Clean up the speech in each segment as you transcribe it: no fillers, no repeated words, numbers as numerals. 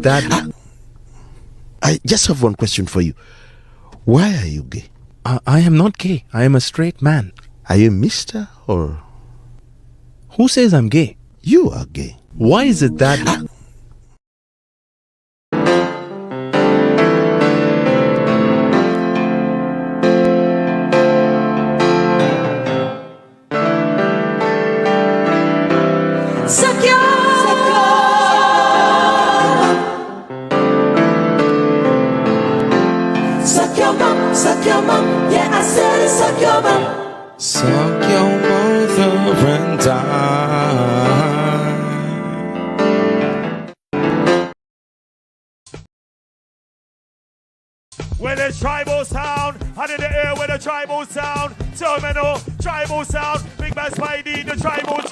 that? I just have one question for you. Why are you gay? I am not gay. I am a straight man. Are you Mr. or? Who says I'm gay? You are gay. Why is it that? Yeah, I said it, suck your mom. Suck your mother and die. When there's tribal sound, and in the air with a tribal sound, terminal, tribal sound, big man Spidey, the tribal.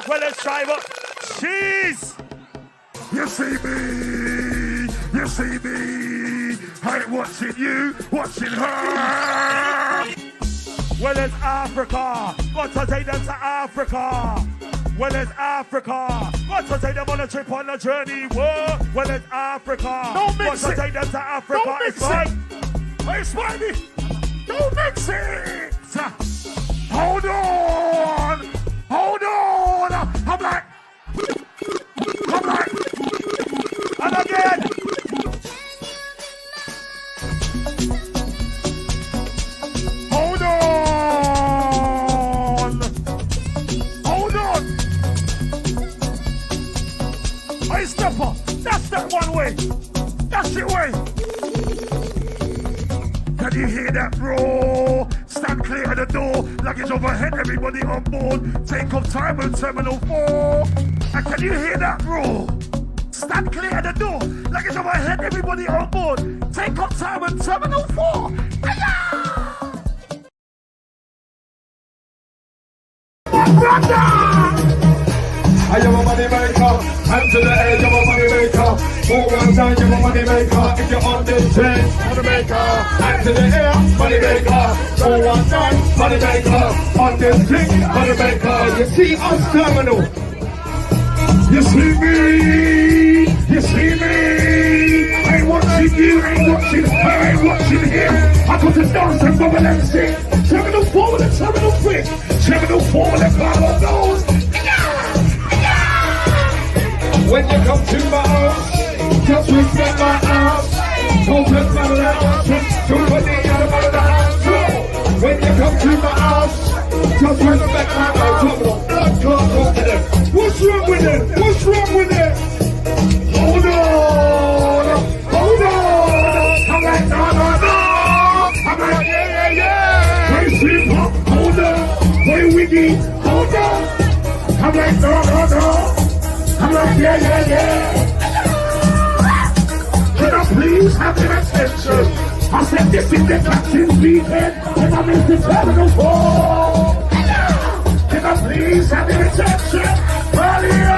When there's tribal, jeez! You see me, I ain't watching you, watching her. Well, it's Africa, got to take them to Africa. Well, it's Africa, got to take them on a trip, on a journey. Whoa. Well, it's Africa, Don't mix got it. to take them to Africa. Don't mix It's it. fine. Hey, Spidey, don't mix it. Hold on. I'm like, And again. hold on. Hey, stepper, that's that one way. That's it way. Can you hear that roar? Stand clear of the door. Luggage overhead, everybody on board. Take off time on Terminal 4. And can you hear that roar? Stand clear of the door. Luggage overhead, everybody on board. Take off time on Terminal 4. I am a money maker, hand to the edge, I'm a money maker. For one time, you're a money maker. If you're on this train, money maker. Hand to the air, money maker. For one time, money maker. On this thing, money maker. You see us terminal. You see me. I ain't watching you, I ain't watching her, I ain't watching him. I got to dance and bubble and sing. Terminal 4 with a terminal 3. Terminal 4 with a cloud of those. When you come to my house, just respect my house. Don't just matter the house, somebody out of the house. When you come to my house, just respect my house. Talk to them. What's wrong with them? Hold on. I'm like, no. I'm like, yeah. Hey, Simba, hold on. Hey, Wiggy, hold on. I'm like, no. I'm like, yeah. Can I please have your attention? I said, this is the captain's weekend, and I'm in the Terminal 4. Can I please have your attention? Early.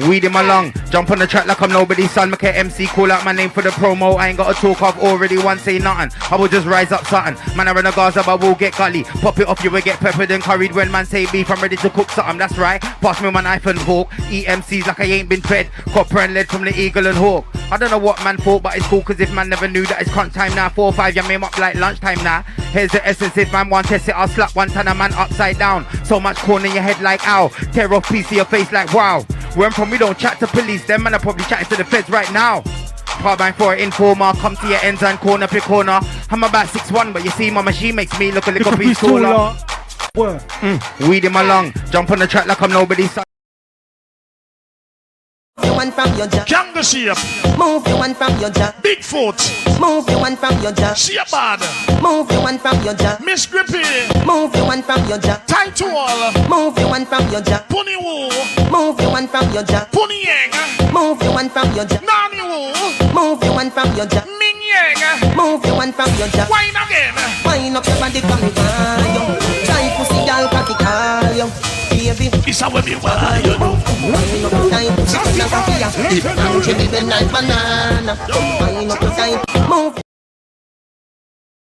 Weed him along, jump on the track like I'm nobody's son. Make a MC call out my name for the promo. I ain't got to talk, I've already once say nothing. I will just rise up something. Man, I run a Gaza, but will get gully. Pop it off, you will get peppered and curried. When man say beef, I'm ready to cook something. That's right, pass me my knife and fork. Eat MCs like I ain't been fed. Copper and lead from the Eagle and Hawk. I don't know what man thought, but it's cool, cause if man never knew that it's crunch time now. 4 or 5, you made up like lunchtime now. Here's the essence, if man want test it, I'll slap one ton of man upside down. So much corn in your head like ow. Tear off piece of your face like wow. Where I'm from, we don't chat to police. Them man are probably chatting to the feds right now. Carbine for an informer, come to your ends and corner, pick corner. I'm about 6'1", but you see my machine makes me look a little bit taller. Weed him along, jump on the track like I'm nobody's son. One from your jaw. Jungle shape. Move your one from your jaw. Bigfoot. Move your one from your jaw. Shepherd. Move your one from your jaw. Miss Grippy. Move your one from your jaw. Tight to all. Move your one from your jaw. Pony wool. Move your one from your jaw. Pony yang. Move your one from your jaw. Nani wool. Move your one from your jaw. Ming yang. Move your one from your jaw. Wine again. Wind up your body from the car. Try pussy girl cocky call you. Baby, it's how we want you know. wind up your time pussy in a cocky. If I'm chilling like banana. Wind up your time. Move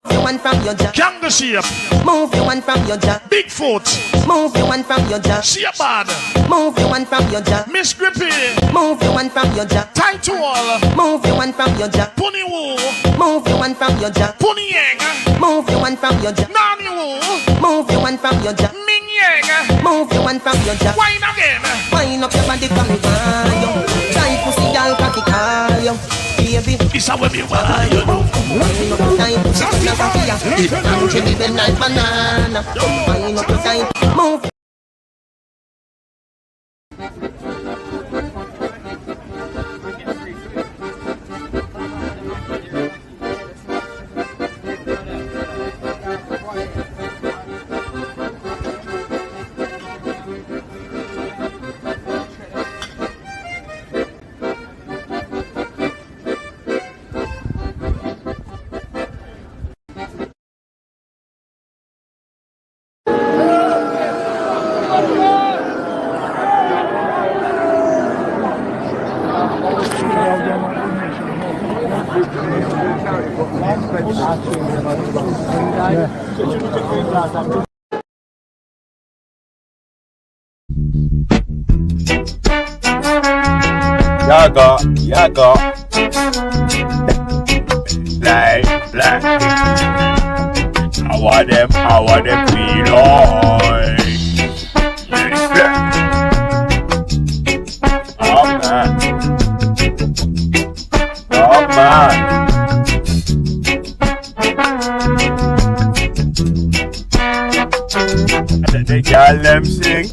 your one from your jaw. Jungle shape. Move your one from your jaw. Bigfoot. Move your one from your jaw. She a bad. Move your one from your jaw. Miss Grippy. Move your one from your jaw. Tight to all. Move your one from your jaw. Pony woo. Move your one from your jaw. Pony yang. Move your one from your jaw. Nani woo. Move your one from your jaw. Ming yang. Move your one from your jaw. Wine again. Wind up your body from the fire. Try pussy girl cocky call you. Baby, This how we be why you know. wind up your time pussy from the fire. I'm chilly the night banana. Wind up your time. Move. Yaga. Black. I want them feel like. Oh man. Let the girl them sing.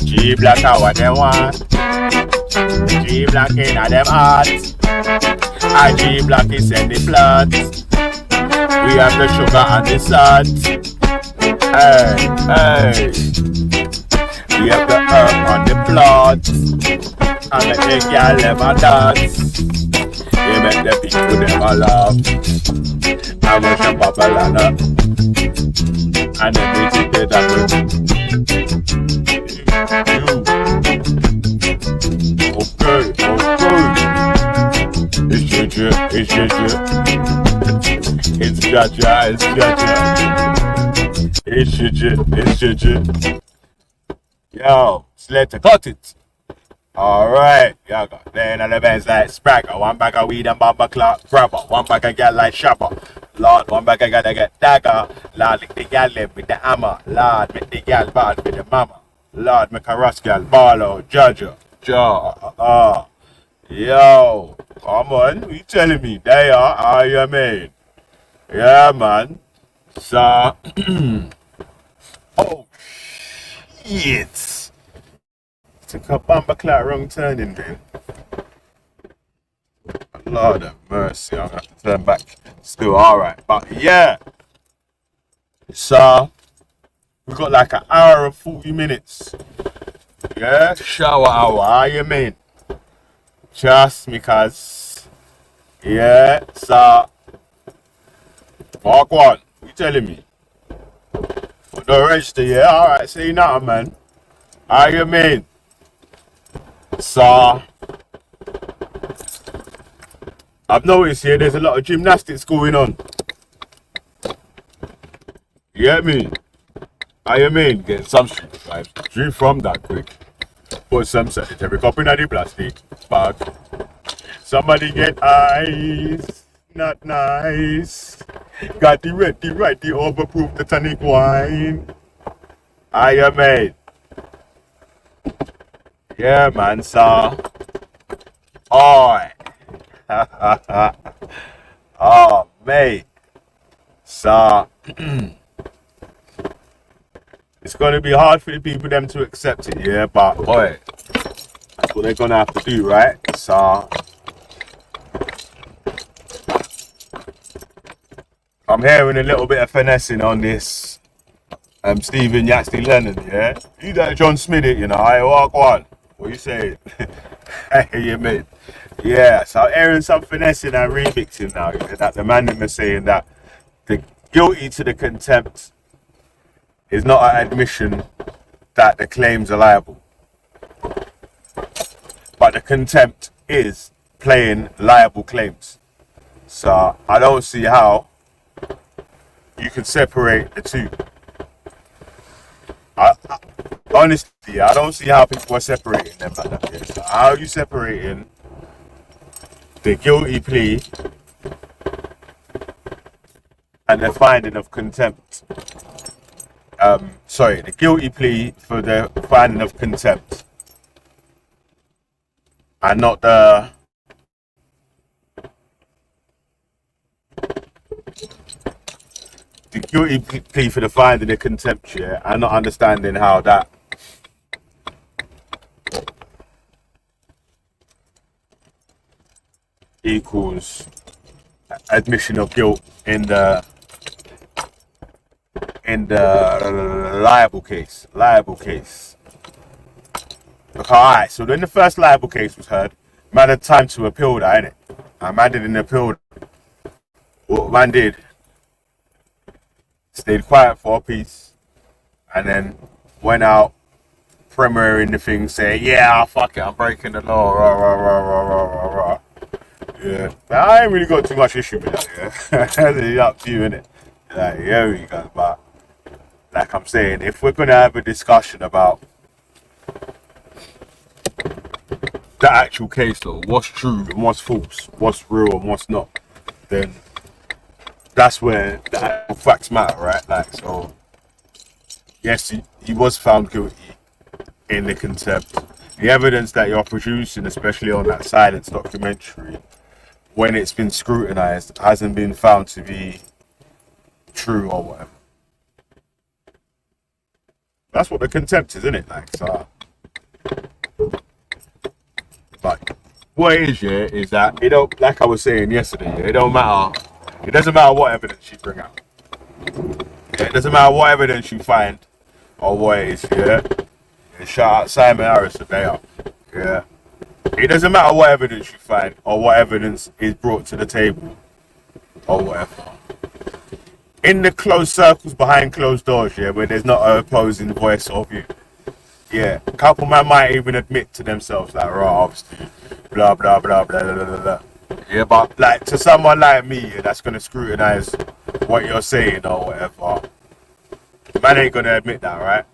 G Black, I what they want. G Black in a them heart. G Black is in the plot. We have the sugar and the salt. Hey. We have the herb on the plot. And make the girl never dance. You make the people never laugh. I wish a babalana. And everything they done. It's Jaja. Yo, let's cut it. Alright, y'all got then the events like Spragger, one bag of weed and bomber clock grabber, one bag of gal like Shabba, Lord, one bag of gal that get dagger, Lord, lick the gal live with the hammer, Lord, make the gal bad with the mama, Lord, make a rust gal, Barlow, Jaja, yo, come on, what you telling me? They are you mean? Yeah, man. So, oh, shit. Took a bumper clock wrong turning, man. Lord have mercy, I'm gonna have to turn back. Still alright, but yeah. So, we got like an hour and 40 minutes. Yeah, shower hour, how you mean? Just because, yeah, so, walk one, what you telling me? But the register, yeah, alright, say nothing, man. How you mean? So, I've noticed here there's a lot of gymnastics going on. You get me? How you mean? Get some street vibes. Drink from that quick. Put some sanitary cup in the plastic bag. Somebody get ice. Not nice. Got the ready, right, the overproof, the tonic wine. How you mean? Yeah, man, so. Oi. Oh, mate. So. It's going to be hard for the people them to accept it, yeah, but, oi. That's what they're going to have to do, right? So. I'm hearing a little bit of finessing on this. Stephen Yaxley Lennon, yeah? You that John Smith, you know, I walk one. What you saying? Hey, you mate. Yeah, so I'm hearing some finessing and remixing now. Yeah, that the man was saying that the guilty to the contempt is not an admission that the claims are liable. But the contempt is playing liable claims. So I don't see how you can separate the two. Honestly, I don't see how people are separating them like that. Yeah. So how are you separating the guilty plea and the finding of contempt? Sorry, the guilty plea for the finding of contempt, and not the guilty plea for the finding of contempt, yeah, and not understanding how that equals admission of guilt in the liable case. Okay, alright, so when the first liable case was heard, man had time to appeal that, innit? And man didn't appeal. What man did, stayed quiet for a piece, and then went out premiering the thing, saying, yeah, fuck it, I'm breaking the law, rah, rah, rah, rah, rah, rah, rah. Yeah, but I ain't really got too much issue with that, yeah. It's up to you, innit? Like, yeah, you guys, but like I'm saying, if we're gonna have a discussion about the actual case, though, what's true and what's false, what's real and what's not, then that's where the actual facts matter, right? Like, so yes, he was found guilty in the contempt. The evidence that you're producing, especially on that silence documentary, when it's been scrutinized, hasn't been found to be true or whatever. That's what the contempt is, isn't it? Like, so, like, what it is, yeah, is that it don't, like I was saying yesterday, yeah, it don't matter. It doesn't matter what evidence you bring out. Yeah, it doesn't matter what evidence you find or what it is, yeah. Shout out Simon Harris today, yeah. It doesn't matter what evidence you find or what evidence is brought to the table or whatever. In the closed circles behind closed doors, yeah, where there's not an opposing voice of you, yeah, a couple man might even admit to themselves like, right, obviously, blah blah blah blah blah blah blah. Yeah, but like to someone like me, yeah, that's gonna scrutinize what you're saying or whatever, man ain't gonna admit that, right?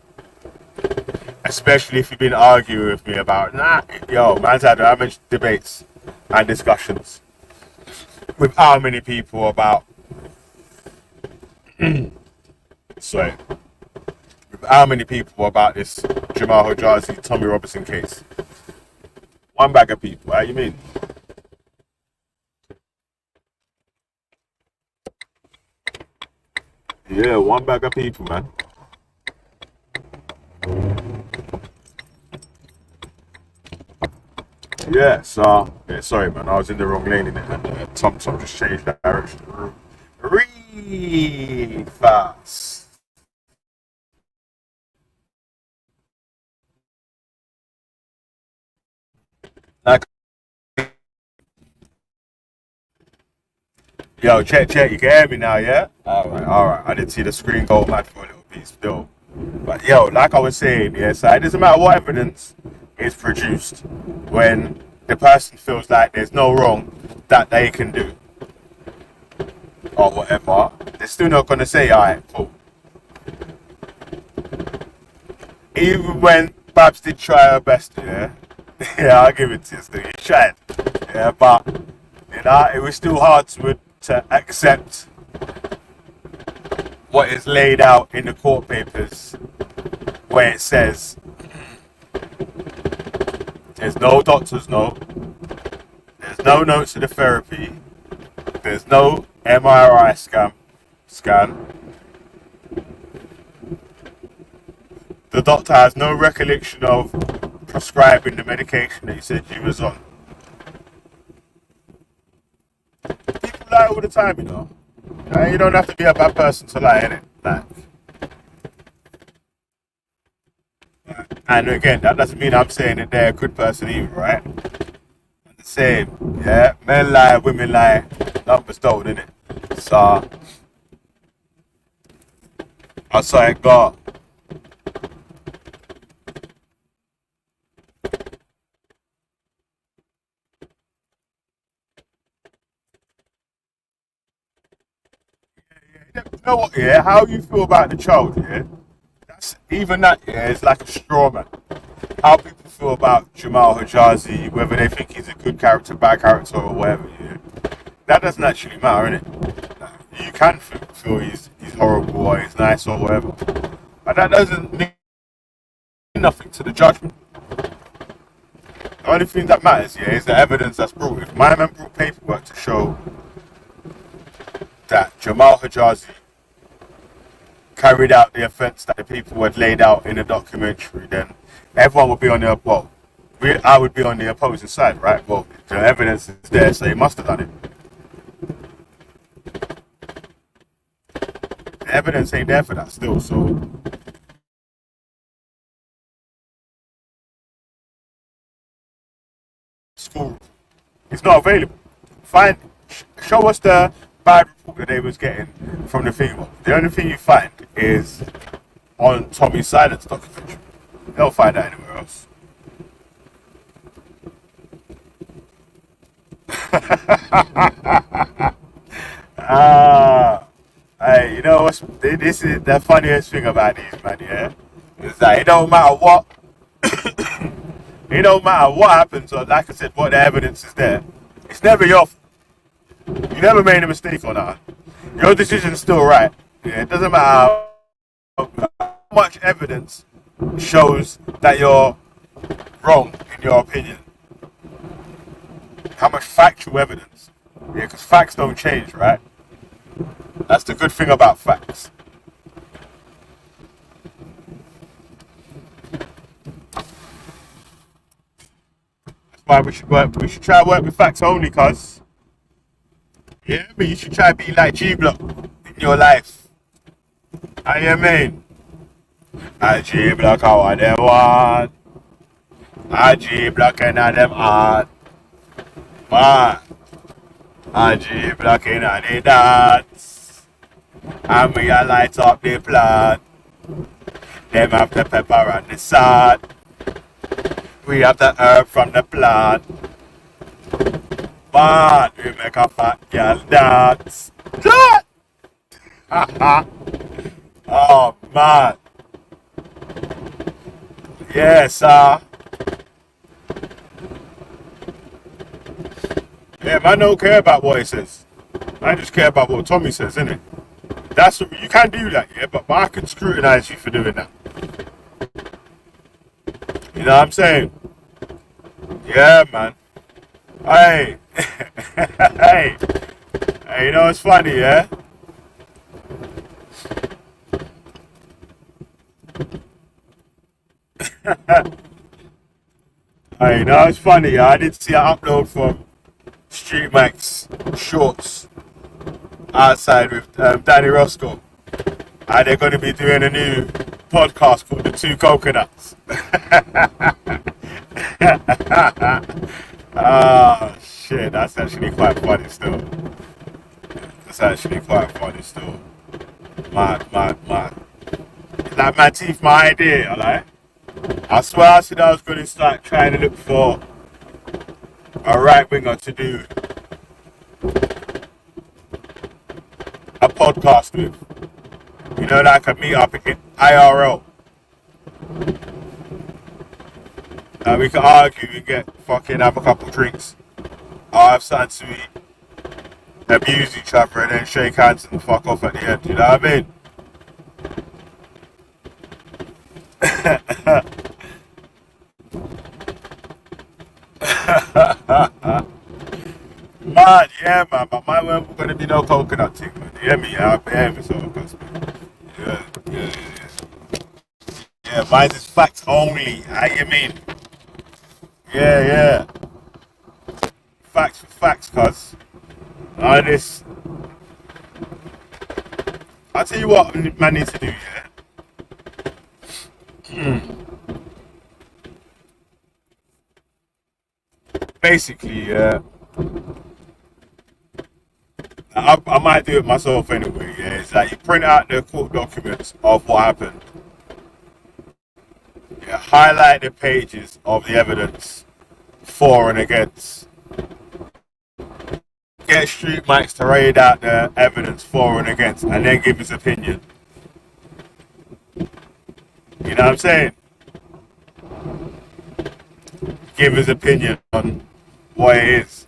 Especially if you've been arguing with me about, man's had how much debates and discussions with how many people about sorry, with how many people about this Jamal Hijazi, Tommy Robinson case? One bag of people, how you mean? Yeah, one bag of people, man. Yeah, so, yeah, sorry, man, I was in the wrong lane in it, and Tom just changed the direction of the room. Really fast. Like, yo, check, you can hear me now, yeah? Alright. I didn't see the screen go mad for a little bit still. But yo, like I was saying, yeah, so it doesn't matter what evidence is produced when the person feels like there's no wrong that they can do or whatever, they're still not gonna say, alright, cool. Even when Babs did try her best, yeah, yeah, I'll give it to you still, he tried, yeah, but you know, it was still hard to accept what is laid out in the court papers, where it says there's no doctor's note, there's no notes of the therapy, there's no MRI scan. The doctor has no recollection of prescribing the medication that he said she was on. People lie all the time, you know. You don't have to be a bad person to lie, innit? Like, and again, that doesn't mean I'm saying that they're a good person either, right? The same, yeah. Men lie, women lie, numbers don't, innit? So, I saw it go. You know what, yeah? How you feel about the child, yeah? even that, yeah, is like a straw man. How people feel about Jamal Hijazi, whether they think he's a good character, bad character, or whatever, yeah, that doesn't actually matter, innit? You can feel he's horrible or he's nice or whatever, but that doesn't mean nothing to the judgment. The only thing that matters, yeah, is the evidence that's brought. If my man brought paperwork to show that Jamal Hijazi carried out the offence that the people had laid out in the documentary, then everyone would be on the I would be on the opposing side, right? Well, the evidence is there, so he must have done it. The evidence ain't there for that still, so school, it's not available. Show us the bad report that they was getting from the female. The only thing you find is on Tommy Silence documentary. You don't find that anywhere else. Hey, you know what's this is the funniest thing about these, man, yeah? It's that it don't matter what it don't matter what happens, or like I said, what the evidence is there. It's never your fault. You never made a mistake on that. Your decision's still right. Yeah, it doesn't matter how much evidence shows that you're wrong in your opinion. How much factual evidence. Yeah, because facts don't change, right? That's the good thing about facts. That's why we should try to work with facts only, cuz. Yeah, but you should try to be like G-Block in your life. I mean, I G-Block how I them want. I G-Block and I them hard. Man, I G-Block in the dance. And we a light up the plant. Them have the pepper and the salt. We have the herb from the plant. Man, we make a fat girl dance. Oh, man. Yes, sir. Yeah, man don't care about what he says. I just care about what Tommy says, innit? That's what, you can do that, yeah, but I can scrutinize you for doing that. You know what I'm saying? Yeah, man. Hey. Hey, you know what's funny, yeah? Hey, you know what's funny, yeah? I did see an upload from Street Max Shorts outside with Danny Roscoe. And they're going to be doing a new podcast called The Two Coconuts. Oh, shit, that's actually quite funny still. Mad. It's like my teeth, my idea, like. I swear I said I was going to start trying to look for a right winger to do a podcast with. You know, like a meet up in IRL. We can argue, we get fucking have a couple drinks. I'll have something to eat, abuse each other, and then shake hands and fuck off at the end. You know what I mean? Man, yeah, man, but mine weren't going to be no coconut thing, man. You hear me? I'll behave myself, yeah. Yeah, mine is facts only. How you mean? Yeah. Facts for facts, cuz. This. I'll tell you what man needs to do, yeah? Basically, yeah. I might do it myself anyway, yeah. It's like you print out the court documents of what happened. Yeah, highlight the pages of the evidence for and against. Get Street Max to read out the evidence for and against, and then give his opinion. You know what I'm saying? Give his opinion on what it is.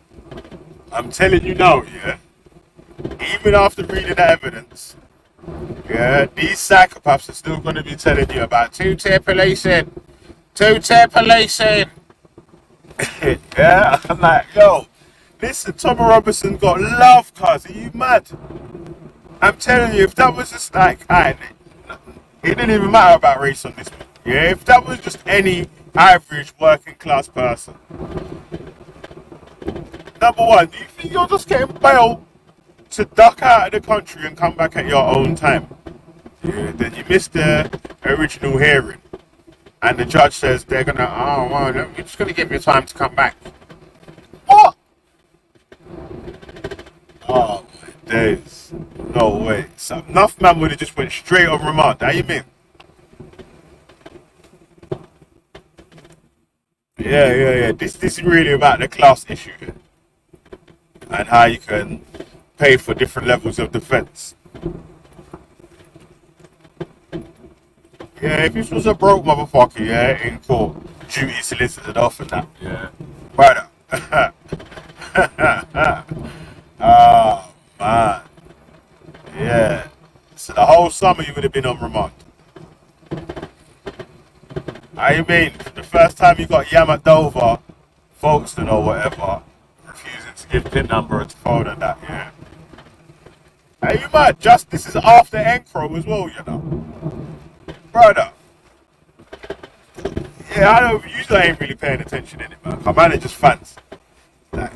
I'm telling you now, yeah, even after reading the evidence, yeah, these psychopaths are still going to be telling you about two-tier policing. Two-tier policing. Yeah, I'm like, yo, listen, Tommy Robinson got love, cuz. Are you mad? I'm telling you, if that was just like, it didn't even matter about race on this one. Yeah, if that was just any average working class person. Number one, do you think you're just getting bail to duck out of the country and come back at your own time? Yeah, then you missed the original hearing. And the judge says they're gonna, oh, well, no, you're just gonna give you time to come back. What? Oh my days. No way. So enough man would have just went straight on remand. How you mean? Yeah. This is really about the class issue here. And how you can pay for different levels of defense. Yeah, if this was a broke motherfucker, yeah, in court, duty solicited off and that, yeah. Brother. Oh, man. Yeah. So the whole summer you would have been on remand. How you mean? The first time you got Yam at Dover, Folkestone or whatever, refusing to give PIN number to phone and that, yeah. Are you mad? This is after Encro as well, you know. Brother. Yeah, I don't. Usually I ain't really paying attention in it, man. My man are just fans. Like,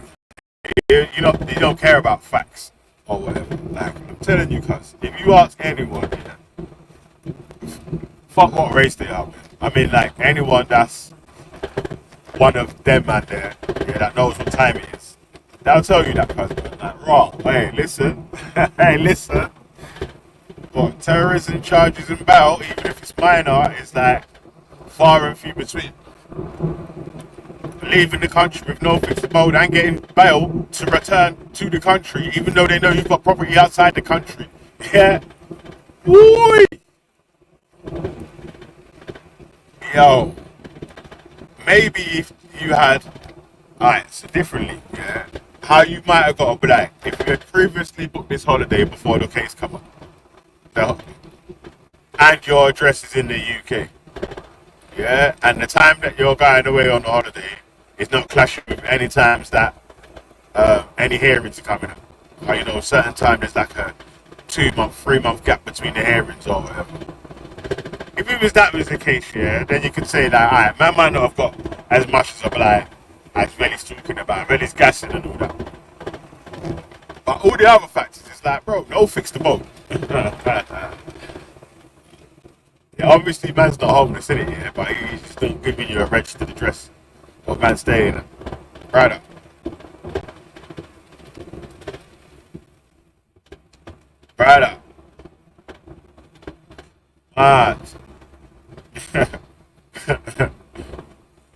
you don't care about facts or whatever. Like, I'm telling you, cuz, if you ask anyone, yeah, fuck what race they are, man. I mean, like, anyone that's one of them man there, yeah, that knows what time it is, they'll tell you that, cuz, man. Like, raw. Hey, listen. Hey, listen. What, terrorism charges and bail, even if it's minor, is like far and few between. Leaving the country with no fixed abode and getting bail to return to the country, even though they know you've got property outside the country. Yeah. Woo! Yo. Maybe if you had, alright, so differently, yeah, how you might have got a black if you had previously booked this holiday before the case come up. And your address is in the UK, yeah, and the time that you're going away on the holiday is not clashing with any times that any hearings are coming up. Or, you know, a certain time there's like a 2-month, 3-month gap between the hearings or whatever. If it was that was the case, yeah, then you could say that, alright, man might not have got as much as a like as Velly's talking about, Velly's gassing and all that. But all the other factors, it's like, bro, no fix the boat. Yeah, obviously man's not homeless in it, yeah, but he's still giving you a registered address of man staying in. Right up. Right up. Mad.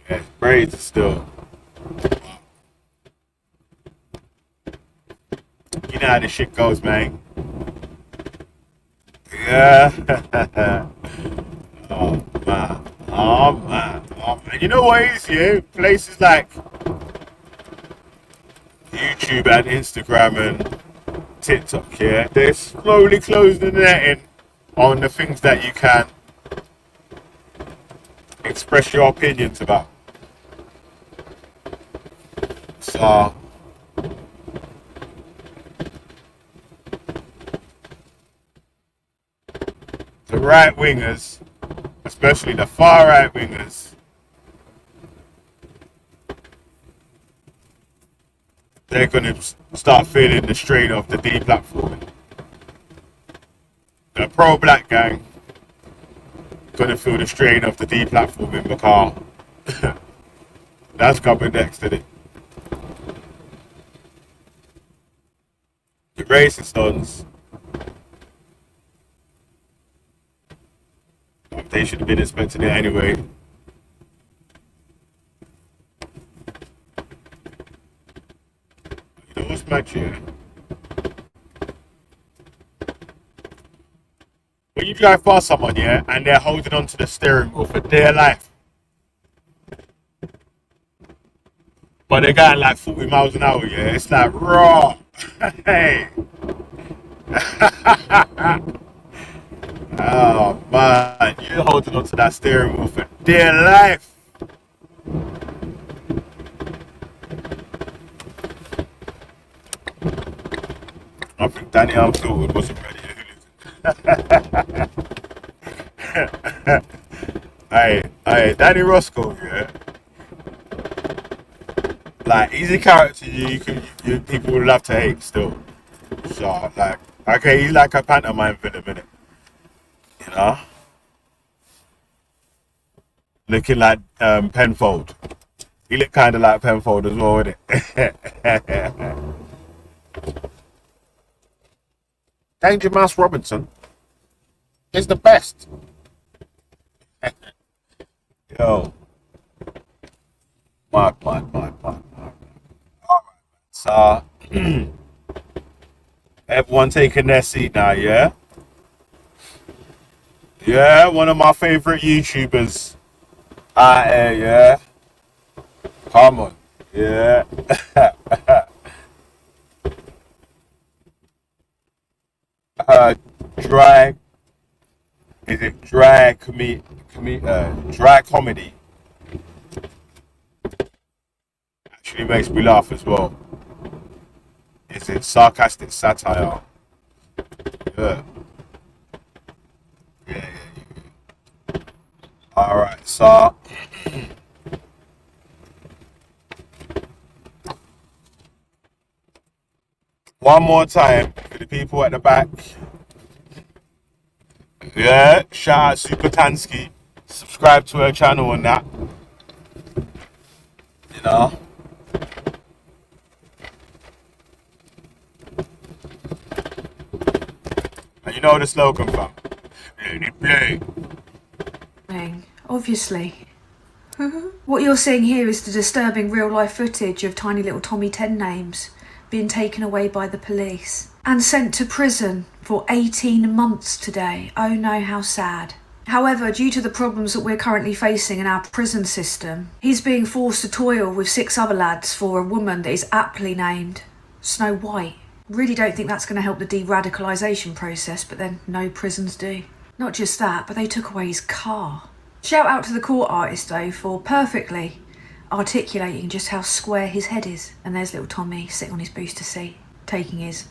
Yeah, braids are still. You know how this shit goes, man. Yeah. Oh man. Oh man. Oh man. You know what it is, yeah? Places like YouTube and Instagram and TikTok, yeah, they're slowly closing the netting on the things that you can express your opinions about. So the right wingers, especially the far right wingers, they're going to start feeling the strain of the deplatforming. The pro-black gang going to feel the strain of the deplatforming because that's coming next, isn't it? The racist ones, they should have been expecting it anyway. You know what's mad here? when you drive past someone, yeah, and they're holding onto the steering wheel for dear life, but they're going like 40 miles an hour, yeah, it's like raw. Hey. Oh man, you're holding onto that steering wheel for dear life. I think Danny Unfiltered wasn't ready. Hey, Danny Roscoe, yeah. Like, he's a character people would love to hate still. So, like, okay, he's like a pantomime villain, innit? You know? Looking like Penfold. He looked kind of like Penfold as well, innit? Danger Mouse Robinson is the best. Yo. Mark. Alright. So, everyone taking their seat now, yeah? Yeah, one of my favorite YouTubers out here, yeah? Come on, yeah. Drag, is it drag drag comedy? Actually makes me laugh as well. Is it sarcastic satire? Yeah. Yeah. Alright, so one more time for the people at the back. Yeah, shout out SuperTanSkiii. Subscribe to her channel and that. You know. And you know the slogan, fam. Let it play. Obviously. What you're seeing here is the disturbing real-life footage of tiny little Tommy 10 names being taken away by the police and sent to prison for 18 months today. Oh no, how sad. However, due to the problems that we're currently facing in our prison system, he's being forced to toil with 6 other lads for a woman that is aptly named Snow White. Really don't think that's going to help the de-radicalisation process, but then no prisons do. Not just that, but they took away his car. Shout out to the court artist though for perfectly articulating just how square his head is. And there's little Tommy sitting on his booster seat, taking his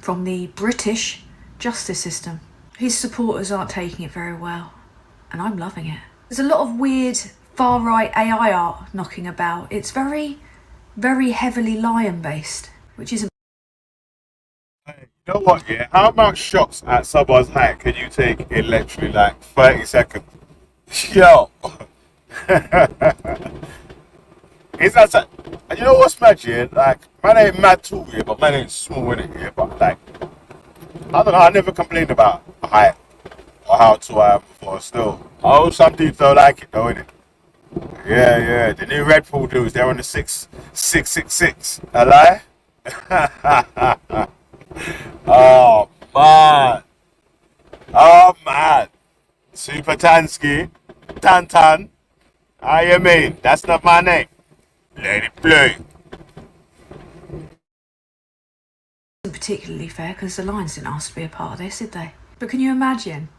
from the British justice system. His supporters aren't taking it very well, and I'm loving it. There's a lot of weird far-right AI art knocking about. It's very, very heavily lion-based, which isn't. You know what, yeah? How much shots at someone's height can you take in literally like 30 seconds? Yo. It's that sad. And you know what's mad, yeah? Like, man ain't mad too, yeah, but man ain't small in it, yeah. But like, I don't know, I never complained about height or how tall I am before still. Oh, some dudes don't like it though, innit? Yeah. The new Red Bull dudes, they're on the 666. A lie? Oh man. SuperTanSkiii. Tan. How you mean? That's not my name. Let it play. Particularly fair because the Lions didn't ask to be a part of this, did they? But can you imagine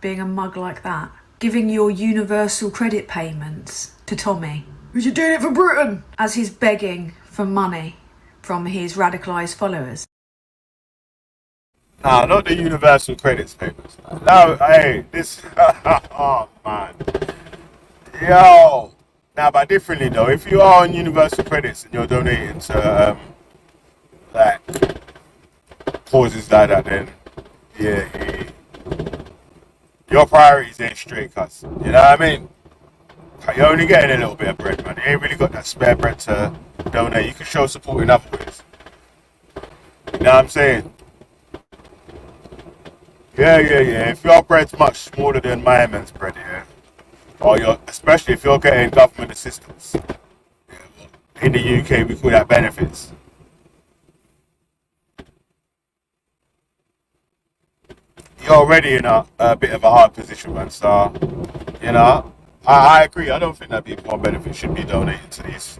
being a mug like that, giving your universal credit payments to Tommy, because you're doing it for Britain, as he's begging for money from his radicalised followers? Nah, not the universal credits payments. No, hey, this. Oh man. Yo. Now, but differently though, if you are on universal credits and you're donating to like causes like that, then yeah, your priorities ain't straight, cuz. You know what I mean? You're only getting a little bit of bread, man. You ain't really got that spare bread to donate. You can show support in other ways. You know what I'm saying? Yeah. If your bread's much smaller than my man's bread, yeah. Or especially if you're getting government assistance. In the UK, we call that benefits. you're already in a bit of a hard position, man. So, you know, I agree. I don't think that people on benefits should be donating to these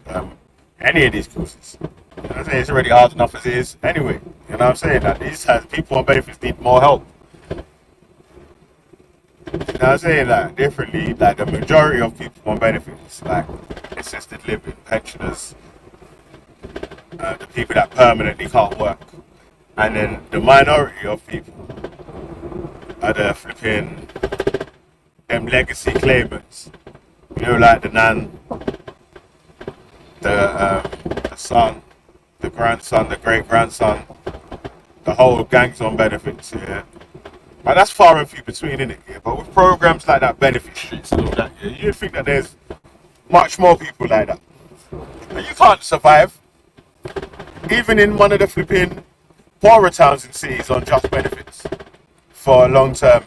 any of these causes. You know what I'm saying? It's already hard enough as it is anyway. You know what I'm saying? That these people on benefits need more help. You know what I'm saying? Like, differently, like the majority of people on benefits, like assisted living, pensioners, the people that permanently can't work, and then the minority of people are the flipping them legacy claimants. You know, like the nan, the son, the grandson, the great grandson, the whole gang's on benefits. Yeah. But that's far and few between, innit? Yeah? But with programs like that, benefit streets and all that, yeah, you'd think that there's much more people like that. But you can't survive, even in one of the flipping poorer towns and cities, on just benefits for a long term,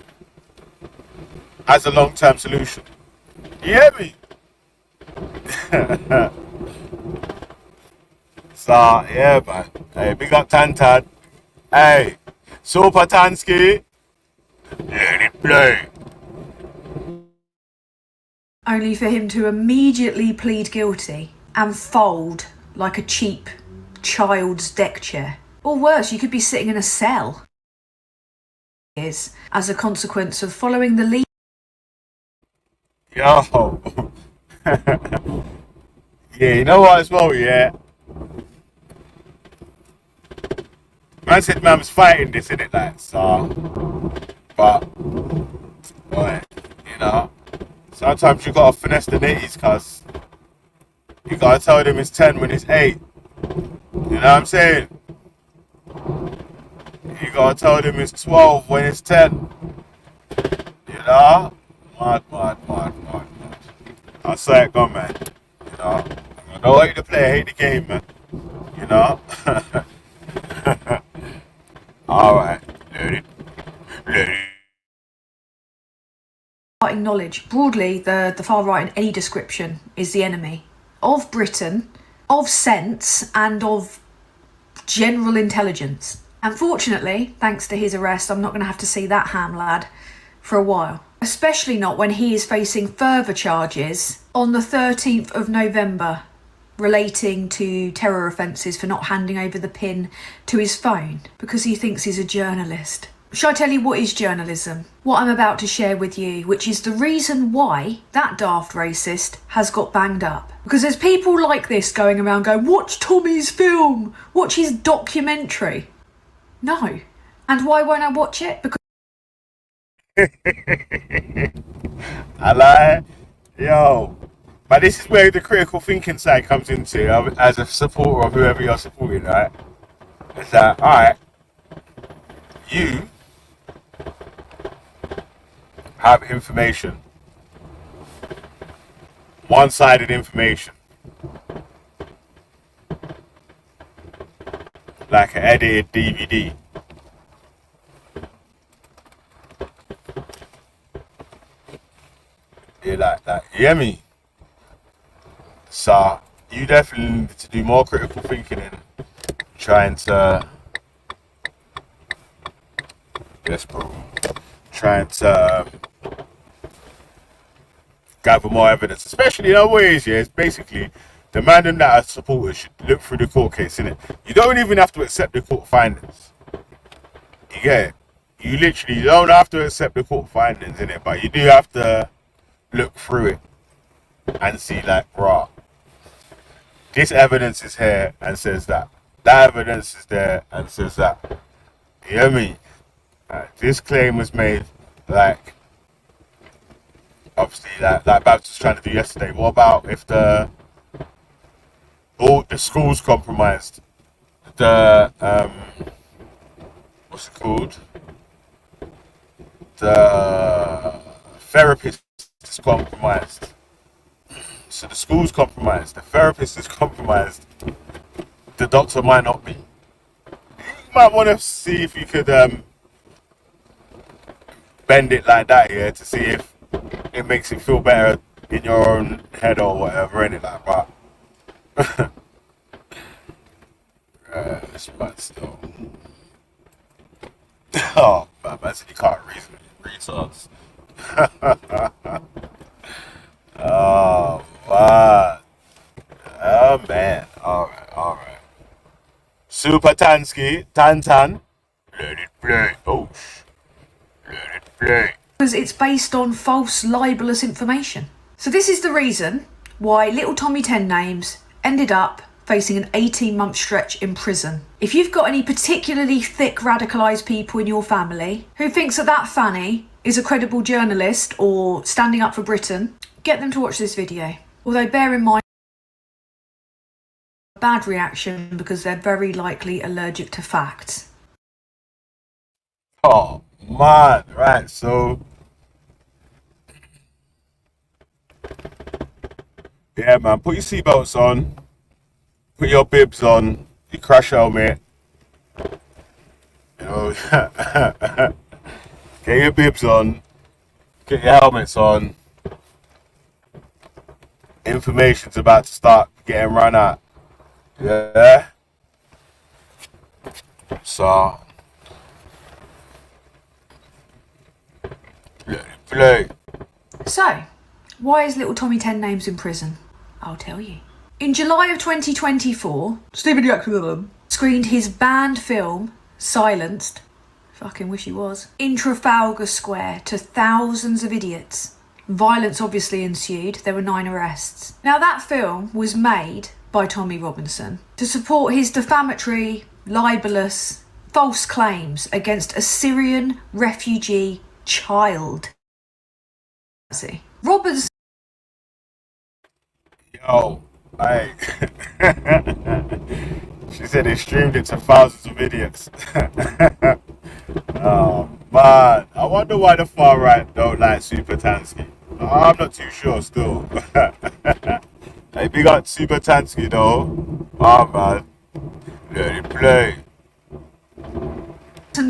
as a long term solution. You hear me? So, yeah, man. Hey, big up Tantad. Hey, SuperTanSkiii. Let it play. Only for him to immediately plead guilty and fold like a cheap child's deck chair. Or worse, you could be sitting in a cell. As a consequence of following the lead. Yo. Yeah, you know what as well, yeah? Man said man was fighting this, innit, like, so. But, boy, you know, sometimes you gotta finesse the nitties, cuz you gotta tell them it's 10 when it's 8. You know what I'm saying? You gotta tell them it's 12 when it's 10. You know? Mad. I say it gone, man. You know? I don't like the play, I hate the game, man. You know? Alright. Let it. Knowledge. Broadly, the far right in any description is the enemy of Britain, of sense, and of general intelligence. Unfortunately, thanks to his arrest, I'm not going to have to see that ham lad for a while. Especially not when he is facing further charges on the 13th of November relating to terror offences for not handing over the PIN to his phone because he thinks he's a journalist. Shall I tell you what is journalism? What I'm about to share with you, which is the reason why that daft racist has got banged up. Because there's people like this going around going, watch Tommy's film, watch his documentary. No. And why won't I watch it? Because I lie. Yo. But this is where the critical thinking side comes into, as a supporter of whoever you're supporting, right? It's that, alright, you have information, one-sided information, like an edited DVD. Yeah, like that. You hear me? So you definitely need to do more critical thinking and trying to gather more evidence, especially in other ways. Yeah, it's basically the man that are supporters should look through the court case, innit? You don't even have to accept the court findings. You get it? You literally don't have to accept the court findings, innit? But you do have to look through it and see, like, rah, this evidence is here and says that. That evidence is there and says that. You hear me? This claim was made, like, obviously, like Babs was trying to do yesterday. What about if all the school's compromised? The what's it called? The therapist is compromised. So the school's compromised, the therapist is compromised, the doctor might not be. You might want to see if you could bend it like that, yeah, to see if it makes it feel better in your own head or whatever, ain't it, like, but but still. Oh man said you can't reason with retards. Oh, man. Oh, man. Alright. SuperTanSkiii, Tan. Let it play. Oh, let it play. Because it's based on false, libelous information. So this is the reason why little Tommy 10 Names ended up facing an 18-month stretch in prison. If you've got any particularly thick radicalised people in your family who thinks that Fanny is a credible journalist or standing up for Britain, get them to watch this video. Although bear in mind, bad reaction because they're very likely allergic to facts. Oh, man. Right, so... yeah, man, put your seatbelts on. Put your bibs on. Your crash helmet. You know, get your bibs on. Get your helmets on. Information's about to start getting run out. Yeah? So... let it play. So, why is little Tommy 10 Names in prison? I'll tell you. In July of 2024, Stephen Jackson screened his banned film, Silenced, fucking wish he was, in Trafalgar Square to thousands of idiots. Violence obviously ensued. There were 9 arrests. Now that film was made by Tommy Robinson to support his defamatory, libelous, false claims against a Syrian refugee child. See, Robinson. Yo, like, she said they streamed it to thousands of idiots. Oh, man. I wonder why the far right don't like SuperTanSkiii. I'm not too sure still. Hey, big up SuperTanSkiii though. Oh, man. Let it play.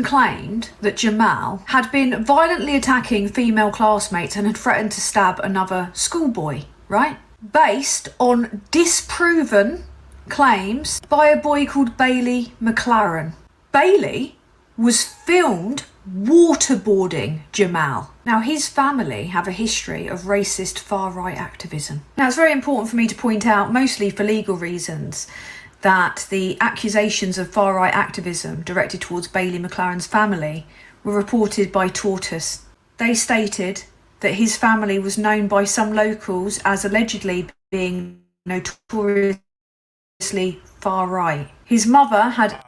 Claimed that Jamal had been violently attacking female classmates and had threatened to stab another schoolboy, right? Based on disproven claims by a boy called Bailey McLaren. Bailey was filmed waterboarding Jamal. Now, his family have a history of racist far-right activism. Now, it's very important for me to point out, mostly for legal reasons, that the accusations of far-right activism directed towards Bailey McLaren's family were reported by Tortoise. They stated that his family was known by some locals as allegedly being notoriously far-right. His mother had...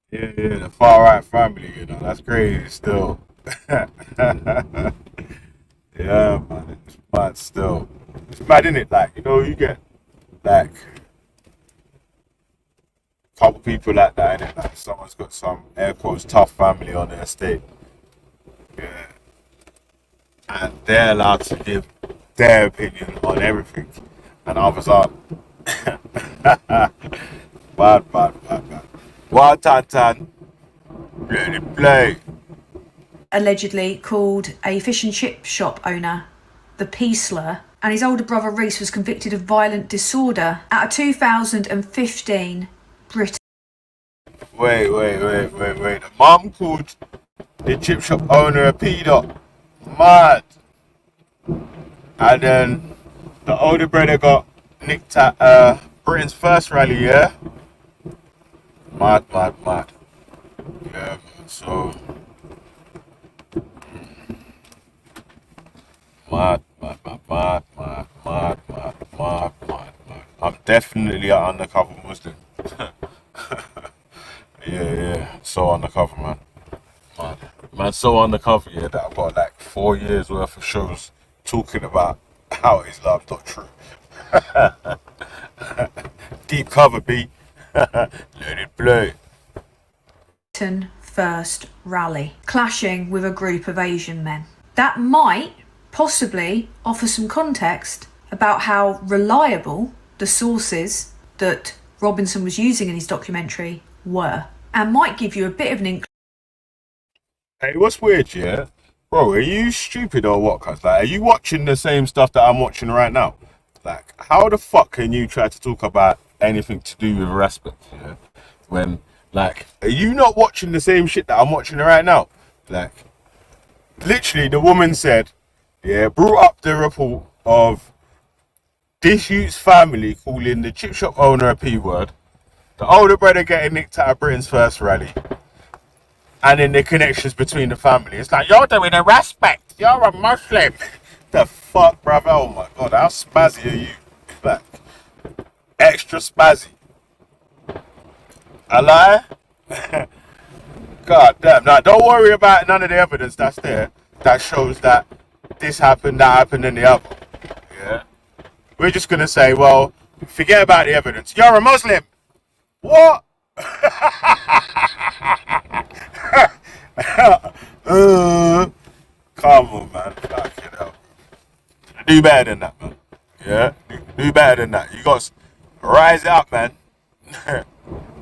Yeah, the far-right family, you know, that's crazy still. Yeah, man, it's mad still. It's mad, innit? Like, you know, you get, like, a couple people like that, innit? Like, someone's got some, air quotes, tough family on their estate. Yeah. And they're allowed to give their opinion on everything. And others aren't. Bad. Wild Tan. Let it play. Allegedly called a fish and chip shop owner the P-slur, and his older brother Reese was convicted of violent disorder at a 2015 British... Wait. The mum called the chip shop owner a pedo. Mad. And then the older brother got nicked at Britain's first rally, yeah? Mad. Yeah, man, so... Mad. I'm definitely an undercover Muslim. Yeah, so undercover, man. Man, so undercover, yeah, that I've got like 4 years worth of shows talking about how Islam's not true. Deep cover, B. Let it play. First rally, clashing with a group of Asian men. That might possibly offer some context about how reliable the sources that Robinson was using in his documentary were, and might give you a bit of an inkling. Hey, what's weird, yeah? Bro, are you stupid or what, cuz? Like, are you watching the same stuff that I'm watching right now? Like, how the fuck can you try to talk about anything to do with respect. Yeah? When, like, are you not watching the same shit that I'm watching right now? Like, literally, the woman said, yeah, brought up the report of this youth's family calling the chip shop owner a P-word, the older brother getting nicked out of Britain's first rally, and then the connections between the family. It's like, you're doing a respect. You're a Muslim. The fuck, brother? Oh my God, how spazzy are you? Like, extra spazzy. I lie? God damn. Now, don't worry about none of the evidence that's there that shows that this happened, that happened, and the other. Yeah? We're just going to say, well, forget about the evidence. You're a Muslim. What? Come on, man. Fuck it up. Do better than that, man. Yeah? Do better than that. You got to rise it up, man.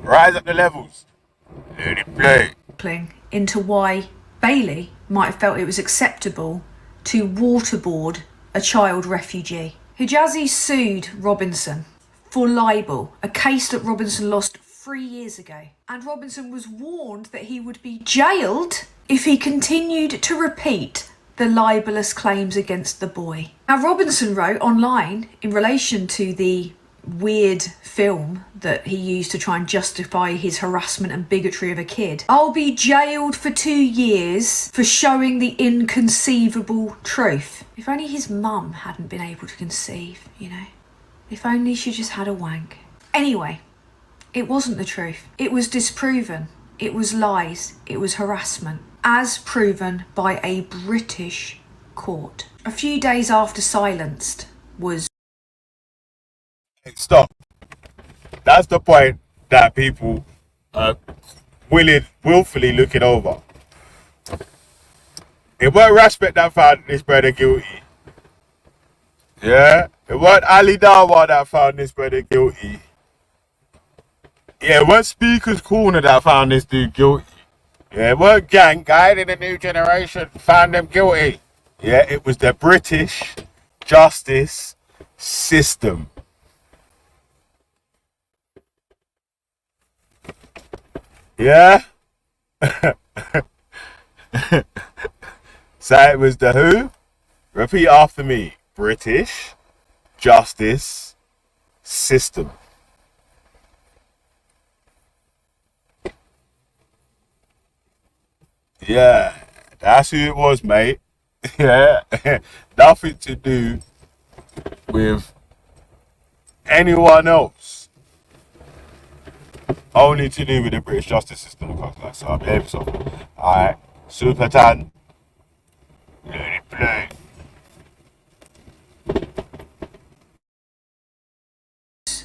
Rise up the levels. Let it play. Into why Bailey might have felt it was acceptable to waterboard a child refugee. Hijazi sued Robinson for libel, a case that Robinson lost 3 years ago. And Robinson was warned that he would be jailed if he continued to repeat the libelous claims against the boy. Now, Robinson wrote online in relation to the weird film that he used to try and justify his harassment and bigotry of a kid. I'll be jailed for 2 years for showing the inconceivable truth. If only his mum hadn't been able to conceive, you know. If only she just had a wank. Anyway, it wasn't the truth. It was disproven. It was lies. It was harassment, as proven by a British court. A few days after Silenced was... Stop. That's the point that people are willfully looking over. It weren't Respect that found this brother guilty. Yeah? It weren't Ali Dawa that found this brother guilty. Yeah, it weren't Speaker's Corner that found this dude guilty. Yeah, it weren't Gang Guide in the New Generation found them guilty. Yeah, it was the British justice system. Yeah? So it was the who? Repeat after me. British justice system. Yeah, that's who it was, mate. Yeah, nothing to do with anyone else. Only to do with the British justice system. Like, so I behave yourself. Alright, SuperTan. Let it play.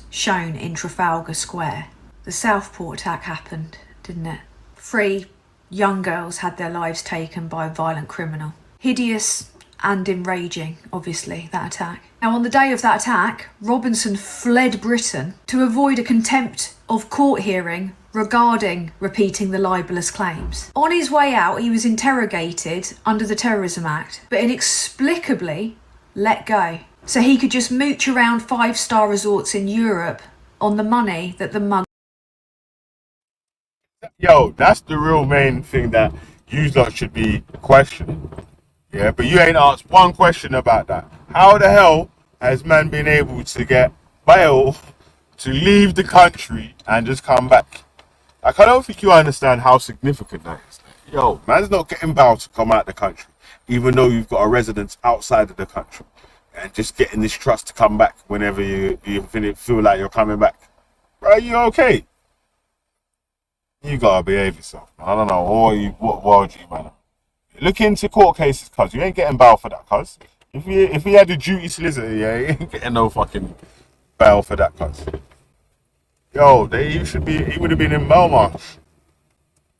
Shown in Trafalgar Square. The Southport attack happened, didn't it? 3 young girls had their lives taken by a violent criminal. Hideous and enraging, obviously, that attack. Now, on the day of that attack, Robinson fled Britain to avoid a contempt of court hearing regarding repeating the libelous claims. On his way out, he was interrogated under the Terrorism Act, but inexplicably let go. So he could just mooch around 5-star resorts in Europe on the money that the mug... Yo, that's the real main thing that you lot should be questioning. Yeah, but you ain't asked one question about that. How the hell has man been able to get bail to leave the country and just come back? Like, I don't think you understand how significant that is. Yo, man's not getting bail to come out the country, even though you've got a residence outside of the country, and just getting this trust to come back whenever you feel like you're coming back. Bro, you okay? You gotta behave yourself, man. I don't know what world you, man. Look into court cases, cuz you ain't getting bail for that, cuz. If he had a duty solicitor, yeah, he ain't getting no fucking bail for that, cuz. Yo, he would have been in Belmarsh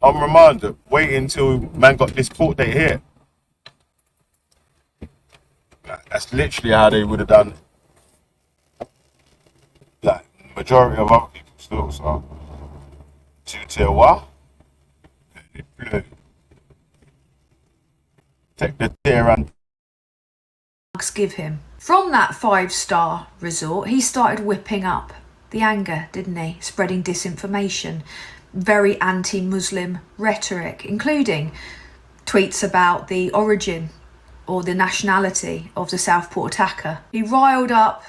on remand, waiting until man got this court date here. That's literally how they would have done it. Like, majority of other people still, so. Tu sais what? Take the tear and give him. From that 5-star resort, he started whipping up the anger, didn't he? Spreading disinformation, very anti-Muslim rhetoric, including tweets about the origin or the nationality of the Southport attacker. He riled up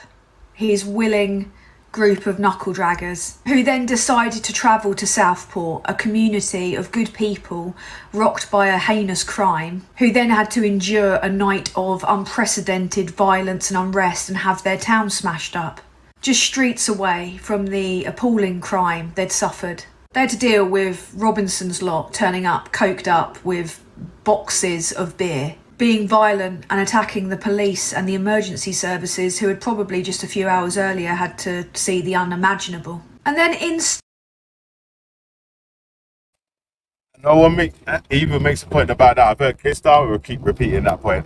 his willing group of knuckle draggers who then decided to travel to Southport, a community of good people rocked by a heinous crime, who then had to endure a night of unprecedented violence and unrest and have their town smashed up, just streets away from the appalling crime they'd suffered. They had to deal with Robinson's lot turning up coked up with boxes of beer, being violent and attacking the police and the emergency services, who had probably just a few hours earlier had to see the unimaginable. And then No one even makes a point about that. I've heard K-Star will keep repeating that point,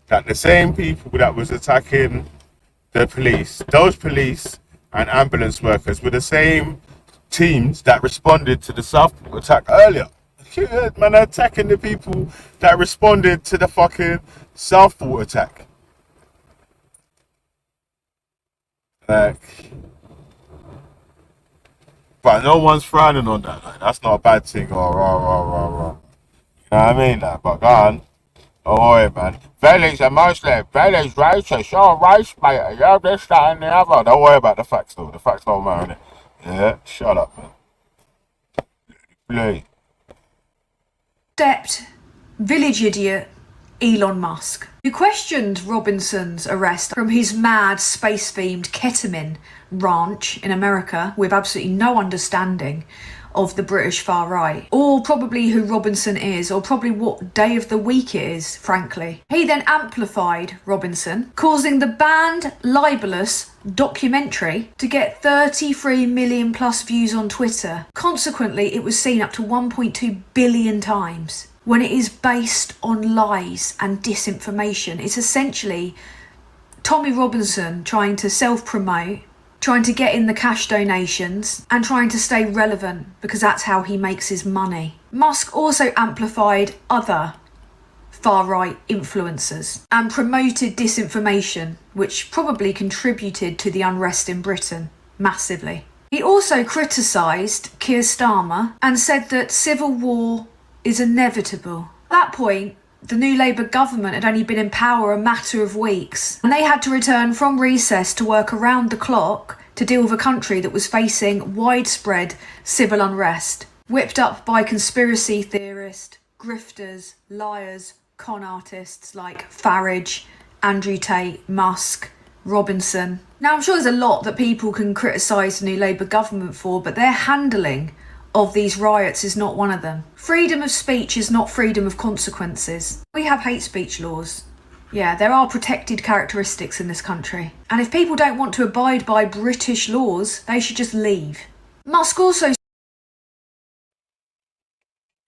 that the same people that was attacking the police, those police and ambulance workers, were the same teams that responded to the Southport attack earlier. Man, attacking the people that responded to the fucking Southport attack. Like, but no one's frowning on that. Like, that's not a bad thing. Or. You know what I mean? Like, but go on. Don't worry, man. Valley's a Muslim. Valley's racist. You're race, mate. You're this, that, and the other. Don't worry about the facts, though. The facts don't matter, innit? Yeah? Shut up, man. Play. stepped village idiot Elon Musk, who questioned Robinson's arrest from his mad space-themed ketamine ranch in America with absolutely no understanding of the British far right, or probably who Robinson is, or probably what day of the week it is, frankly. He then amplified Robinson, causing the banned libelous documentary to get 33 million plus views on Twitter. Consequently, it was seen up to 1.2 billion times. When it is based on lies and disinformation, it's essentially Tommy Robinson trying to self-promote, trying to get in the cash donations and trying to stay relevant because that's how he makes his money. Musk also amplified other far-right influencers and promoted disinformation, which probably contributed to the unrest in Britain massively. He also criticised Keir Starmer and said that civil war is inevitable. At that point, the new Labour government had only been in power a matter of weeks, and they had to return from recess to work around the clock to deal with a country that was facing widespread civil unrest, whipped up by conspiracy theorists, grifters, liars, con artists like Farage, Andrew Tate, Musk, Robinson. Now, I'm sure there's a lot that people can criticise the new Labour government for, but their handling of these riots is not one of them. Freedom of speech is not freedom of consequences. We have hate speech laws. Yeah, there are protected characteristics in this country. And if people don't want to abide by British laws, they should just leave. Musk also...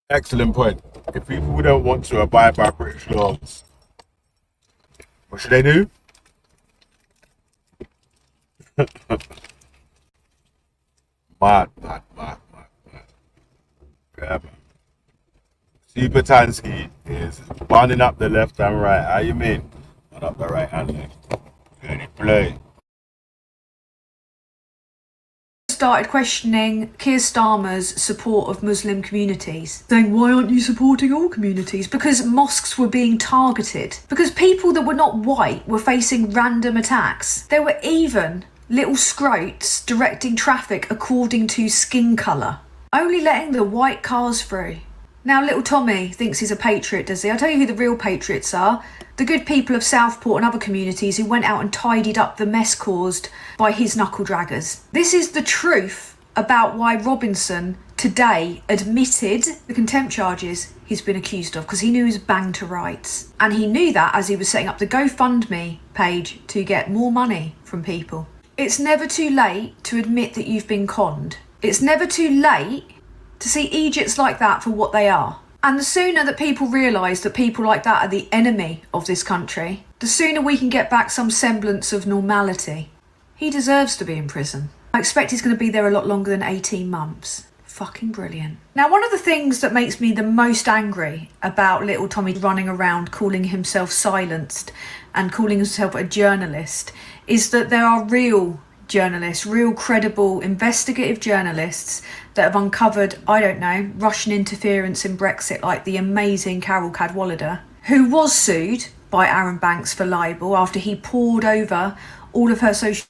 Excellent point. If people don't want to abide by British laws, what should they do? Mad. Yeah, man. SuperTanSkiii is bonding up the left and right. How you mean? And up the right hand leg. Ready, play. started questioning Keir Starmer's support of Muslim communities, saying, why aren't you supporting all communities? Because mosques were being targeted. Because people that were not white were facing random attacks. There were even little scroats directing traffic according to skin colour, only letting the white cars through. Now little Tommy thinks he's a patriot, does he? I'll tell you who the real patriots are. The good people of Southport and other communities who went out and tidied up the mess caused by his knuckle draggers. This is the truth about why Robinson today admitted the contempt charges he's been accused of, because he knew he was banged to rights. And he knew that as he was setting up the GoFundMe page to get more money from people. It's never too late to admit that you've been conned. It's never too late to see Egypts like that for what they are. And the sooner that people realise that people like that are the enemy of this country, the sooner we can get back some semblance of normality. He deserves to be in prison. I expect he's going to be there a lot longer than 18 months. Fucking brilliant. Now, one of the things that makes me the most angry about little Tommy running around calling himself silenced and calling himself a journalist is that there are real, journalists, real credible investigative journalists that have uncovered, I don't know, Russian interference in Brexit, like the amazing Carol Cadwallader, who was sued by Aaron Banks for libel after he poured over all of her social.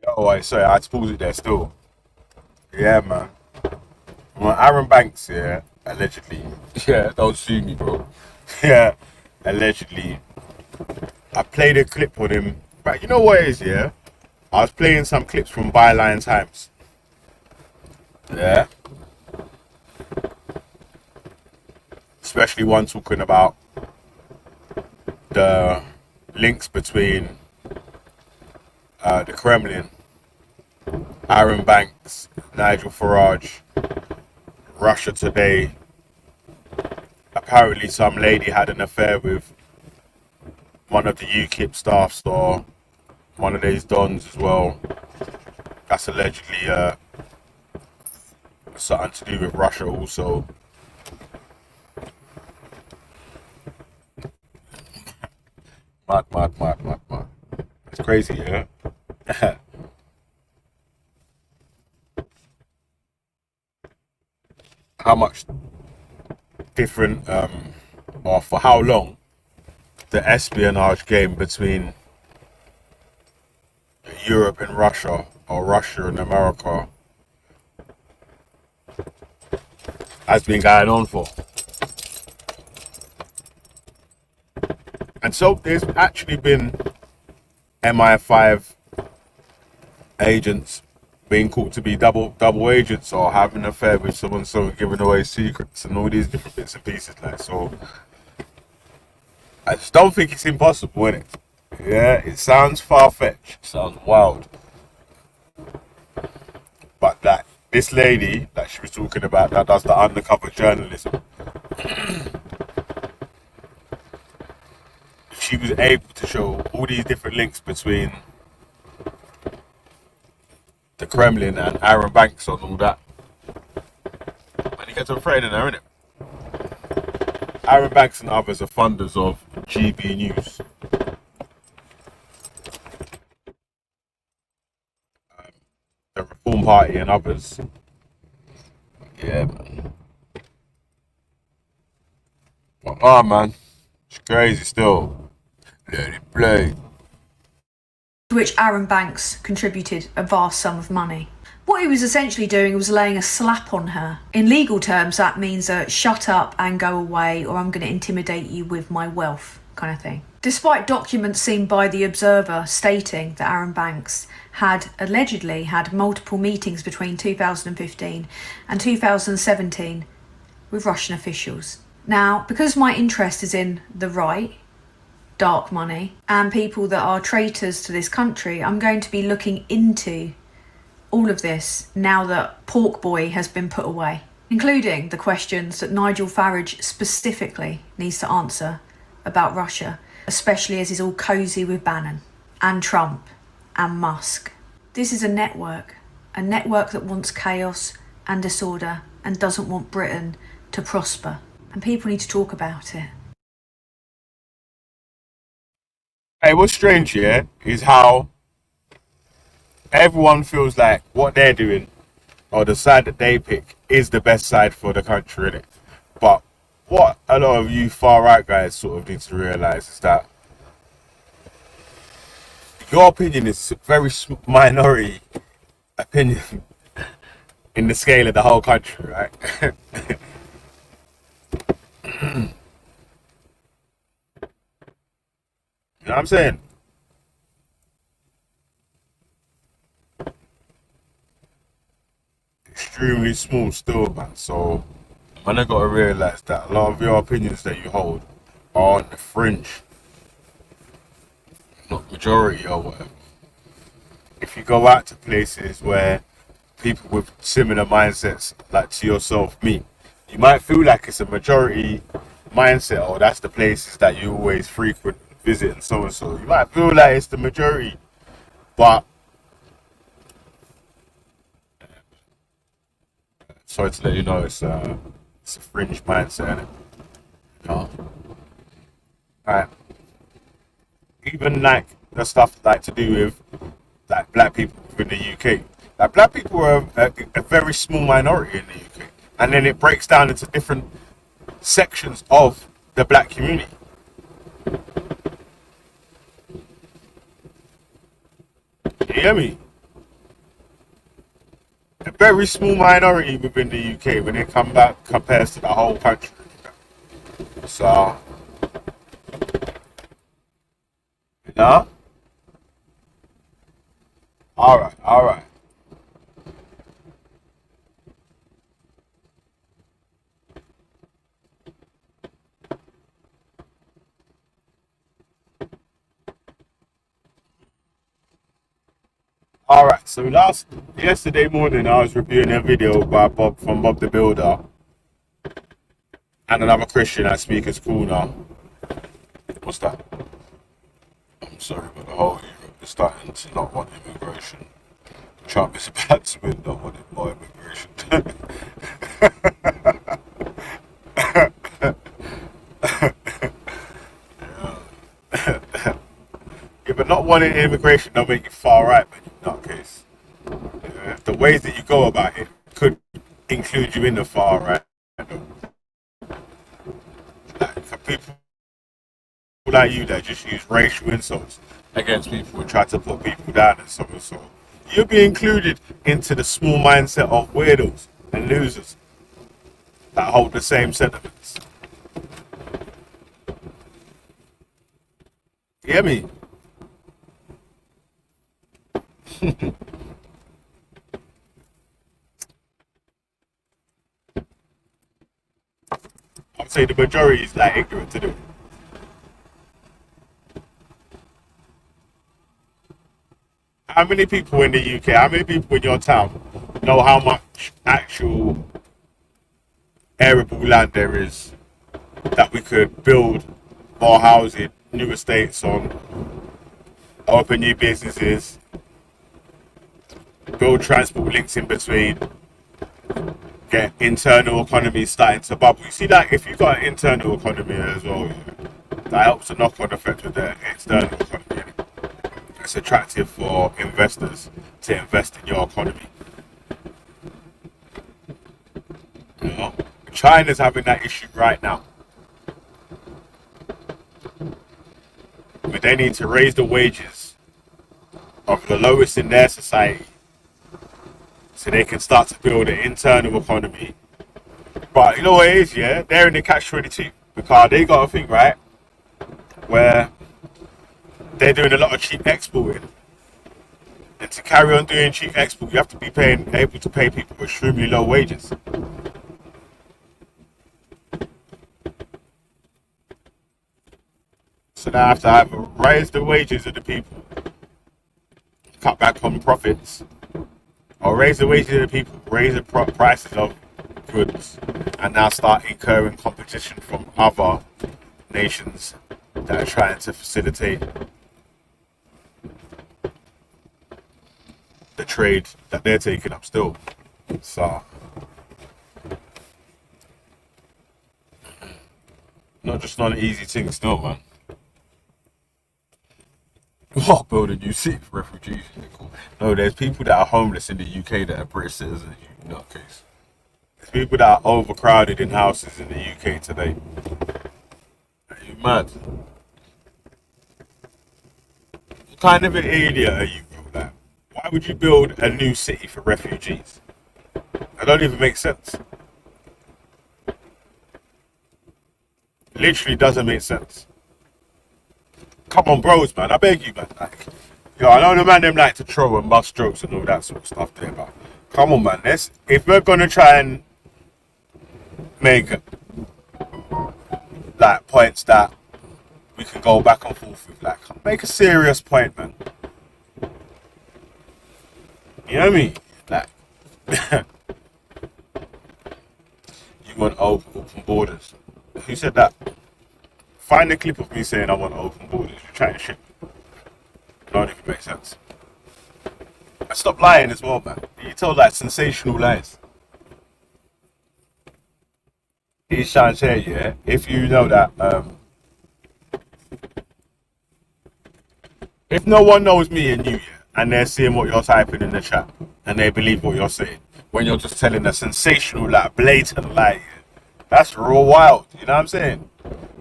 Oh, sorry, I had to pause it there still. Yeah, man. Well, Aaron Banks, yeah, allegedly. Yeah, don't sue me, bro. Yeah, allegedly. I played a clip on him. But you know what it is, yeah? I was playing some clips from Byline Times. Yeah. Especially one talking about the links between the Kremlin, Aaron Banks, Nigel Farage, Russia Today. Apparently some lady had an affair with one of the UKIP staffs or one of these dons as well. That's allegedly something to do with Russia also. Mad. It's crazy, yeah? How much different, or for how long, the espionage game between Europe and Russia, or Russia and America, has been going on for. And so there's actually been MI5 agents being caught to be double agents or having an affair with someone, so giving away secrets and all these different bits and pieces. Like, so I just don't think it's impossible, innit? Yeah, it sounds far-fetched, sounds wild, but that this lady that she was talking about that does the undercover journalism, she was able to show all these different links between the Kremlin and Aaron Banks on all that. And he gets on threatening her, innit? Aaron Banks and others are funders of GB News. The Reform Party and others. Yeah, man. But, oh, man. It's crazy still. Let it play. To which Aaron Banks contributed a vast sum of money. What he was essentially doing was laying a slap on her. In legal terms, that means a shut up and go away, or I'm going to intimidate you with my wealth kind of thing. Despite documents seen by The Observer stating that Aaron Banks had allegedly had multiple meetings between 2015 and 2017 with Russian officials. Now, because my interest is in the right, dark money, and people that are traitors to this country, I'm going to be looking into all of this now that Pork Boy has been put away, including the questions that Nigel Farage specifically needs to answer about Russia, especially as he's all cosy with Bannon and Trump and Musk. This is a network that wants chaos and disorder and doesn't want Britain to prosper, and people need to talk about it. Hey, what's strange here is how everyone feels like what they're doing or the side that they pick is the best side for the country, innit? But what a lot of you far right guys sort of need to realise is that your opinion is a very minority opinion in the scale of the whole country, right? You know what I'm saying? Extremely small still, man. So, man, I gotta realize that a lot of your opinions that you hold are on the fringe, not majority or whatever. If you go out to places where people with similar mindsets, like to yourself, me, you might feel like it's a majority mindset, or that's the places that you always frequent, visit, and so and so. You might feel like it's the majority, but sorry to let you know, it's a fringe mindset, innit? know? Right. Even like the stuff like to do with like black people in the UK. Like black people are a very small minority in the UK, and then it breaks down into different sections of the black community. You hear me? A very small minority within the UK when it come back compares to the whole country. So, you know? Alright, alright. Alright, so yesterday morning I was reviewing a video by Bob from Bob the Builder and another Christian at Speaker's Corner. What's that? I'm sorry, but the whole Europe is starting to not want immigration. Trump is about to win, not wanting more immigration. Yeah, but not wanting immigration don't make you far right, man. In that case, the ways that you go about it could include you in the far right. Like, for people like you that just use racial insults against people and try to put people down and so on and so on, you'll be included into the small mindset of weirdos and losers that hold the same sentiments. You hear me? I'd say the majority is like ignorant to do it. How many people in the UK, how many people in your town know how much actual arable land there is that we could build more housing, new estates on, open new businesses, build transport links in between, get internal economy starting to bubble. You see that if you've got an internal economy as well, that helps to knock on effect with the external economy. It's attractive for investors to invest in your economy. You know, China's having that issue right now. But they need to raise the wages of the lowest in their society so they can start to build an internal economy. But you know what it is, yeah? They're in the catch-22 because they got a thing, right, where they're doing a lot of cheap exporting. And to carry on doing cheap export, you have to be able to pay people extremely low wages. So now I have to either raise the wages of the people, cut back on profits, or raise the wages of the people, raise the prices of goods, and now start incurring competition from other nations that are trying to facilitate the trade that they're taking up still. So, not an easy thing still, man. Oh, build a new city for refugees. No, there's people that are homeless in the UK that are British citizens, in that case. There's people that are overcrowded in houses in the UK today. Are you mad? What kind of an idiot are you, bro? Like, why would you build a new city for refugees? That don't even make sense. Literally doesn't make sense. Come on, bros, man. I beg you, man. Like, yo, I know the man them like to throw and bust jokes and all that sort of stuff there, but come on, man. If we're gonna try and make like points that we can go back and forth with, like, make a serious point, man. You know what I mean? Like, you want open borders. Who said that? Find a clip of me saying I want open borders. You're trying shit. Don't even make sense. And stop lying as well, man. You tell like sensational lies. he's trying to say, yeah, if you know that, if no one knows me and you, yeah, and they're seeing what you're typing in the chat, and they believe what you're saying, when you're just telling a sensational, like, blatant lie, yeah, that's real wild, you know what I'm saying?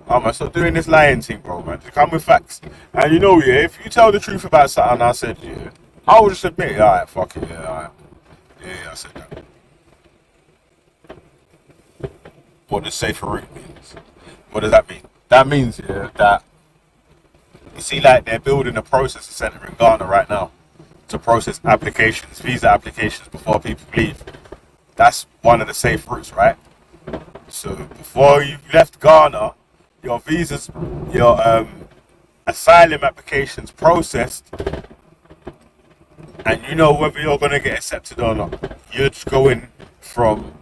I'm gonna stop doing this lying thing, bro, man. Just come with facts. And you know, yeah, if you tell the truth about something I said, yeah, I will just admit, alright, fuck it, yeah, alright. Yeah, I said that. What does safer route means? What does that mean? That means, yeah, that you see, like, they're building a processing center in Ghana right now to process applications, visa applications before people leave. That's one of the safe routes, right? So before you left Ghana, your visas, your asylum applications processed, and you know whether you're going to get accepted or not. You're just going from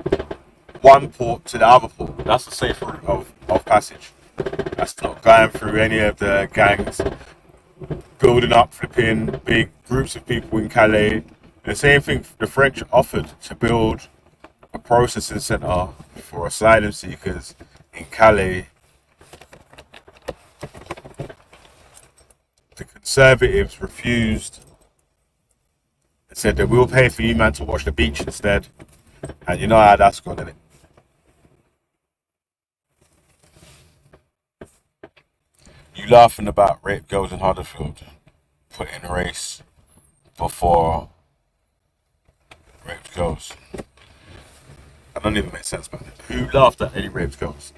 one port to the other port. That's a safe route of passage. That's not going through any of the gangs, building up flipping big groups of people in Calais. The same thing the French offered to build a processing centre for asylum seekers in Calais. The Conservatives refused and said that we'll pay for you man to watch the beach instead. And you know how that's gone, innit? You laughing about rape girls in Huddersfield, putting race before raped girls. That don't even make sense, man. Who laughed at any raped girls?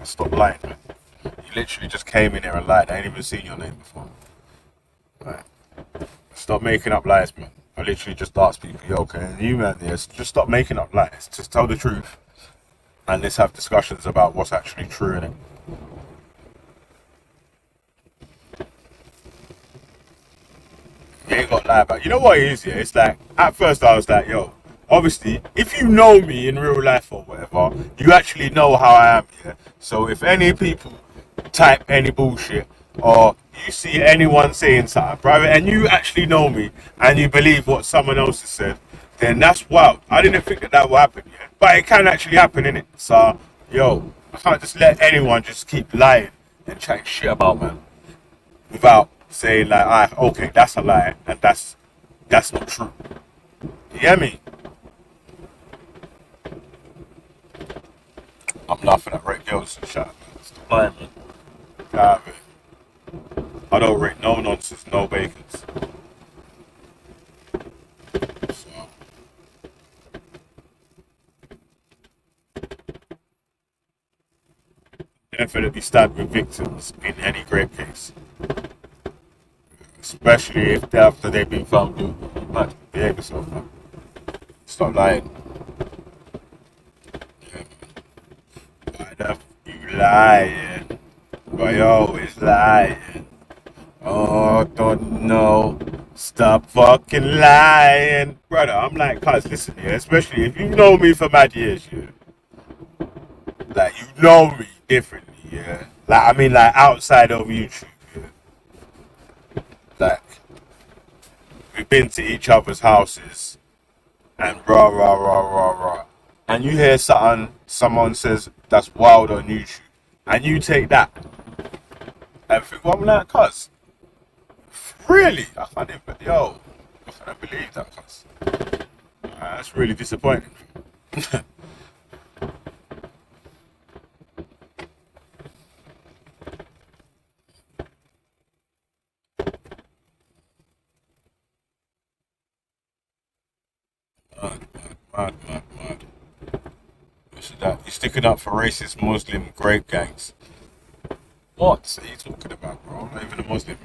Stop lying, man. You literally just came in here and lied. I ain't even seen your name before. Right. Stop making up lies, man. I literally just asked people, yo, okay, and you, man, yes, just stop making up lies. Just tell the truth. And let's have discussions about what's actually true in it. You ain't got to lie about it. You know what it is, yeah? It's like, at first I was like, yo, obviously, if you know me in real life or whatever, you actually know how I am, yeah? So if any people type any bullshit, or you see anyone saying something, brother, and you actually know me, and you believe what someone else has said, then that's wild. I didn't think that would happen, yeah? But it can actually happen, innit? So, yo, I can't just let anyone just keep lying and chatting shit about, man, without saying like, okay, that's a lie, and that's not true. You hear me? I'm laughing at rape girls and shit, man. Stop lying, man. Get out of it. I don't rate no nonsense, no bacons. So. Definitely stand with victims in any rape case. Especially if after they've been found guilty. You might behave yourself, man. Stop lying. Yeah. Why the f you lying? Why you always lying? Oh, don't know. Stop fucking lying. Brother, I'm like, cuz, listen here, especially if you know me for mad years, yeah. Like, you know me differently, yeah. Like, I mean, like, outside of YouTube, yeah. Like, we've been to each other's houses and rah, rah, rah, rah, rah. And you hear something, someone says that's wild on YouTube, and you take that and think, well, I'm like, cuz, really? I can't believe that, cuz. That's really disappointing. Mad. What's that? You're sticking up for racist Muslim grape gangs. What are you talking about, bro? I'm not even a Muslim.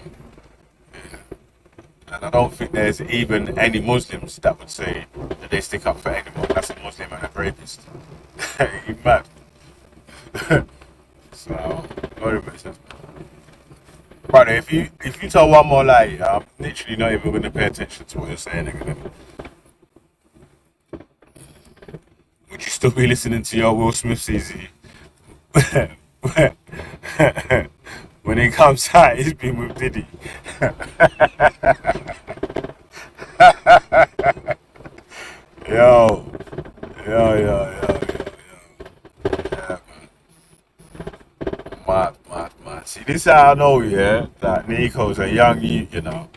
Yeah. And I don't think there's even any Muslims that would say that they stick up for anyone that's a Muslim and a rapist. You mad? So, not even makes sense. Brother, if you tell one more lie, I'm literally not even going to pay attention to what you're saying again. Would you still be listening to your Will Smith CZ? When it comes out, he's been with Diddy. Yo. Yeah, man. how I know, yeah, that Nico's a young youth, you know.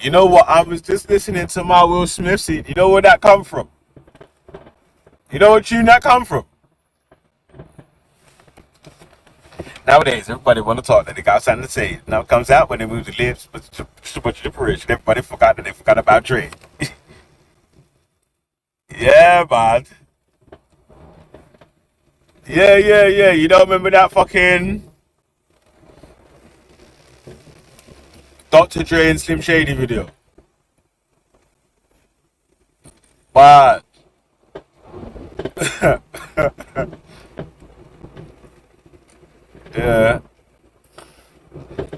You know what? I was just listening to my Will Smith seed. You know where that come from? You know what tune that come from? Nowadays, everybody want to talk that they got something to say. Now it comes out when they move the lips, but just a bunch of gibberish. Everybody forgot that they forgot about Dre. Yeah, man. Yeah. You don't remember that fucking Dr. Dre and Slim Shady video? But yeah.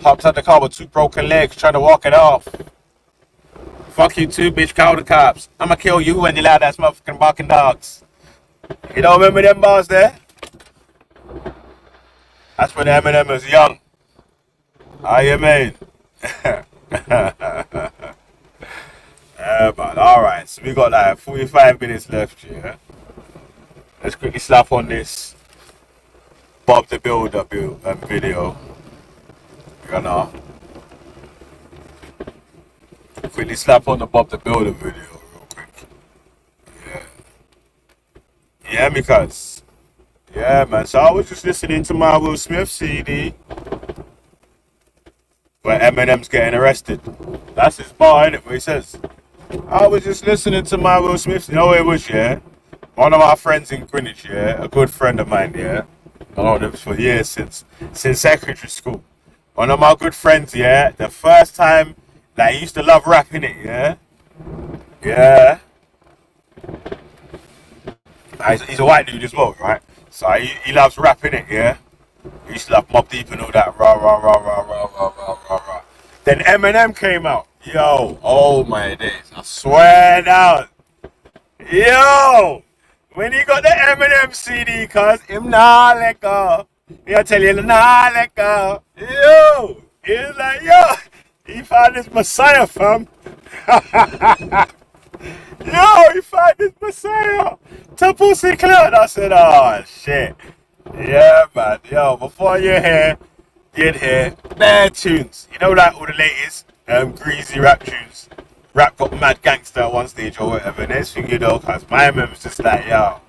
Hopped out the car with 2 broken legs, trying to walk it off. Fuck you too, bitch, call the cops. I'ma kill you and you loud ass motherfucking barking dogs. You don't remember them bars there? That's when Eminem was young. How you mean? But alright, so we got like 45 minutes left, yeah? Let's quickly slap on this Bob the Builder video. You know? Quickly slap on the Bob the Builder video real quick. Yeah. Yeah, because. Yeah, man. So I was just listening to my Will Smith CD where Eminem's getting arrested. That's his bar, innit? Where he says, I was just listening to my Will Smith. You know what it was, yeah? One of my friends in Greenwich, yeah? A good friend of mine, yeah? I know this for years, since secondary school. One of my good friends, yeah? The first time, like, he used to love rapping it, yeah? Yeah. He's a white dude as well, right? So he loves rapping it, yeah? He used to love Mobb Deep and all that, rah, rah, rah, rah, rah, rah, rah, rah, rah. Then Eminem came out. Yo, oh my days. I swear down. Yo! When he got the Eminem CD, cause him nah let go. He'll tell you nah let go. Yo! He's like, yo! He found his Messiah, fam. Yo, he found his Messiah. To pussy clout. I said, oh shit. Yeah, man. Yo, before you'd hear bad tunes. You know, like all the latest greasy rap tunes. Rap got mad gangster at one stage or whatever. Next thing you know, cause my man was just like, yo.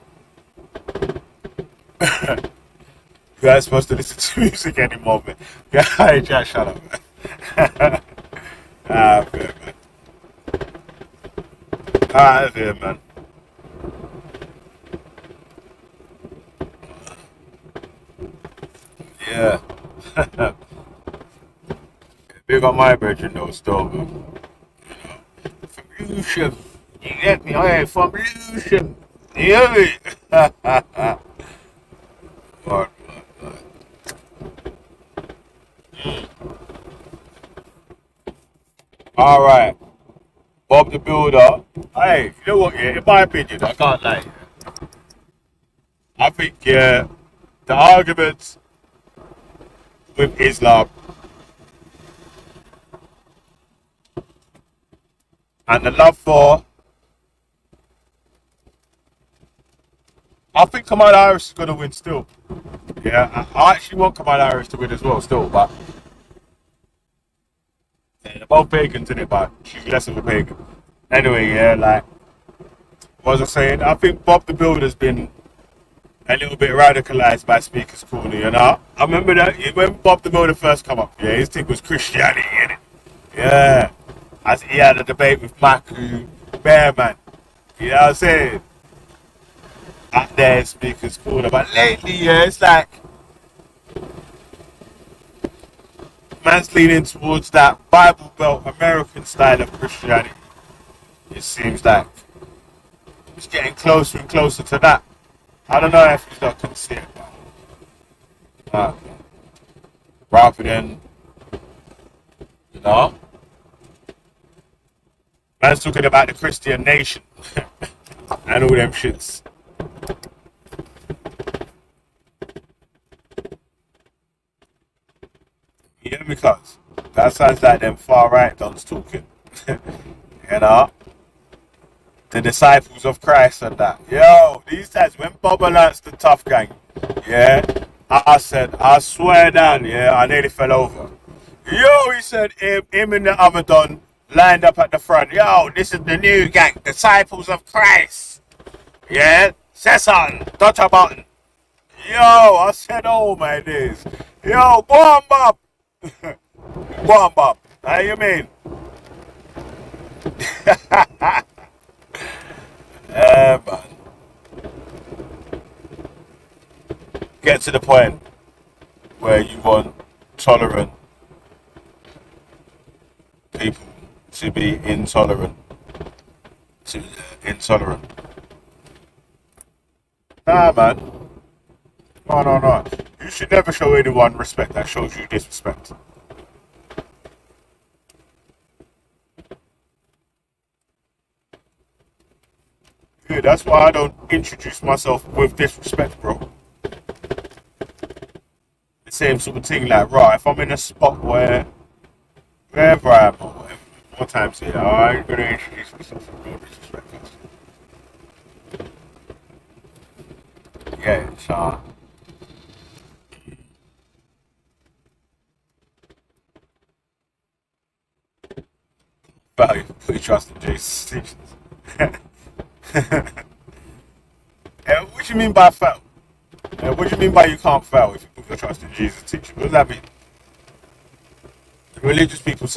You guys supposed to listen to music anymore, man. Yeah, just shut up, man. Man. That's it, man. Yeah. Big on my bedroom though, still, man. You know, from Lucian. You get me? Hey, from Lucian. You hear me? What? Alright. Bob the Builder. Hey, you know what, yeah, in my opinion, I can't lie. I think, yeah, the arguments with Islam and the love for, I think Kamala Harris is going to win still. Yeah, I actually want Kamala Harris to win as well still, but yeah, they're both pagans, isn't it? But she's less of a pagan. Anyway, yeah, like, what was I saying? I think Bob the Builder's been a little bit radicalized by Speaker's Corner, you know? I remember that when Bob the Builder first come up, yeah, his thing was Christianity, innit? Yeah. As he had a debate with Maku Bearman. You know what I'm saying? Out there, Speaker's Corner. But lately, yeah, it's like man's leaning towards that Bible Belt American style of Christianity. It seems like it's getting closer and closer to that. I don't know if he's not considered, rather than, you know, man's talking about the Christian nation and all them shits. Yeah, because that sounds like them far right dons talking. You know? The disciples of Christ and that. Yo, these times when Bob announced the tough gang, yeah, I said, I swear down, yeah, I nearly fell over. Yo, he said, him and the other don lined up at the front. Yo, this is the new gang, Disciples of Christ. Yeah, say something, touch a button. Yo, I said, oh my days. Yo, go on, Bob. Go on, Bob. How you mean? Man. Get to the point where you want tolerant people to be intolerant. Nah, man. No. You should never show anyone respect that shows you disrespect. Yeah, that's why I don't introduce myself with disrespect, bro. The same sort of thing, like, right, if I'm in a spot wherever I am, or whatever, more times here, I ain't gonna introduce myself with no disrespect. Yeah, so. Value, put your trust in Jesus' teachings. What do you mean by fail? What do you mean by you can't fail if you put your trust in Jesus' teaching? What does that mean? The religious people say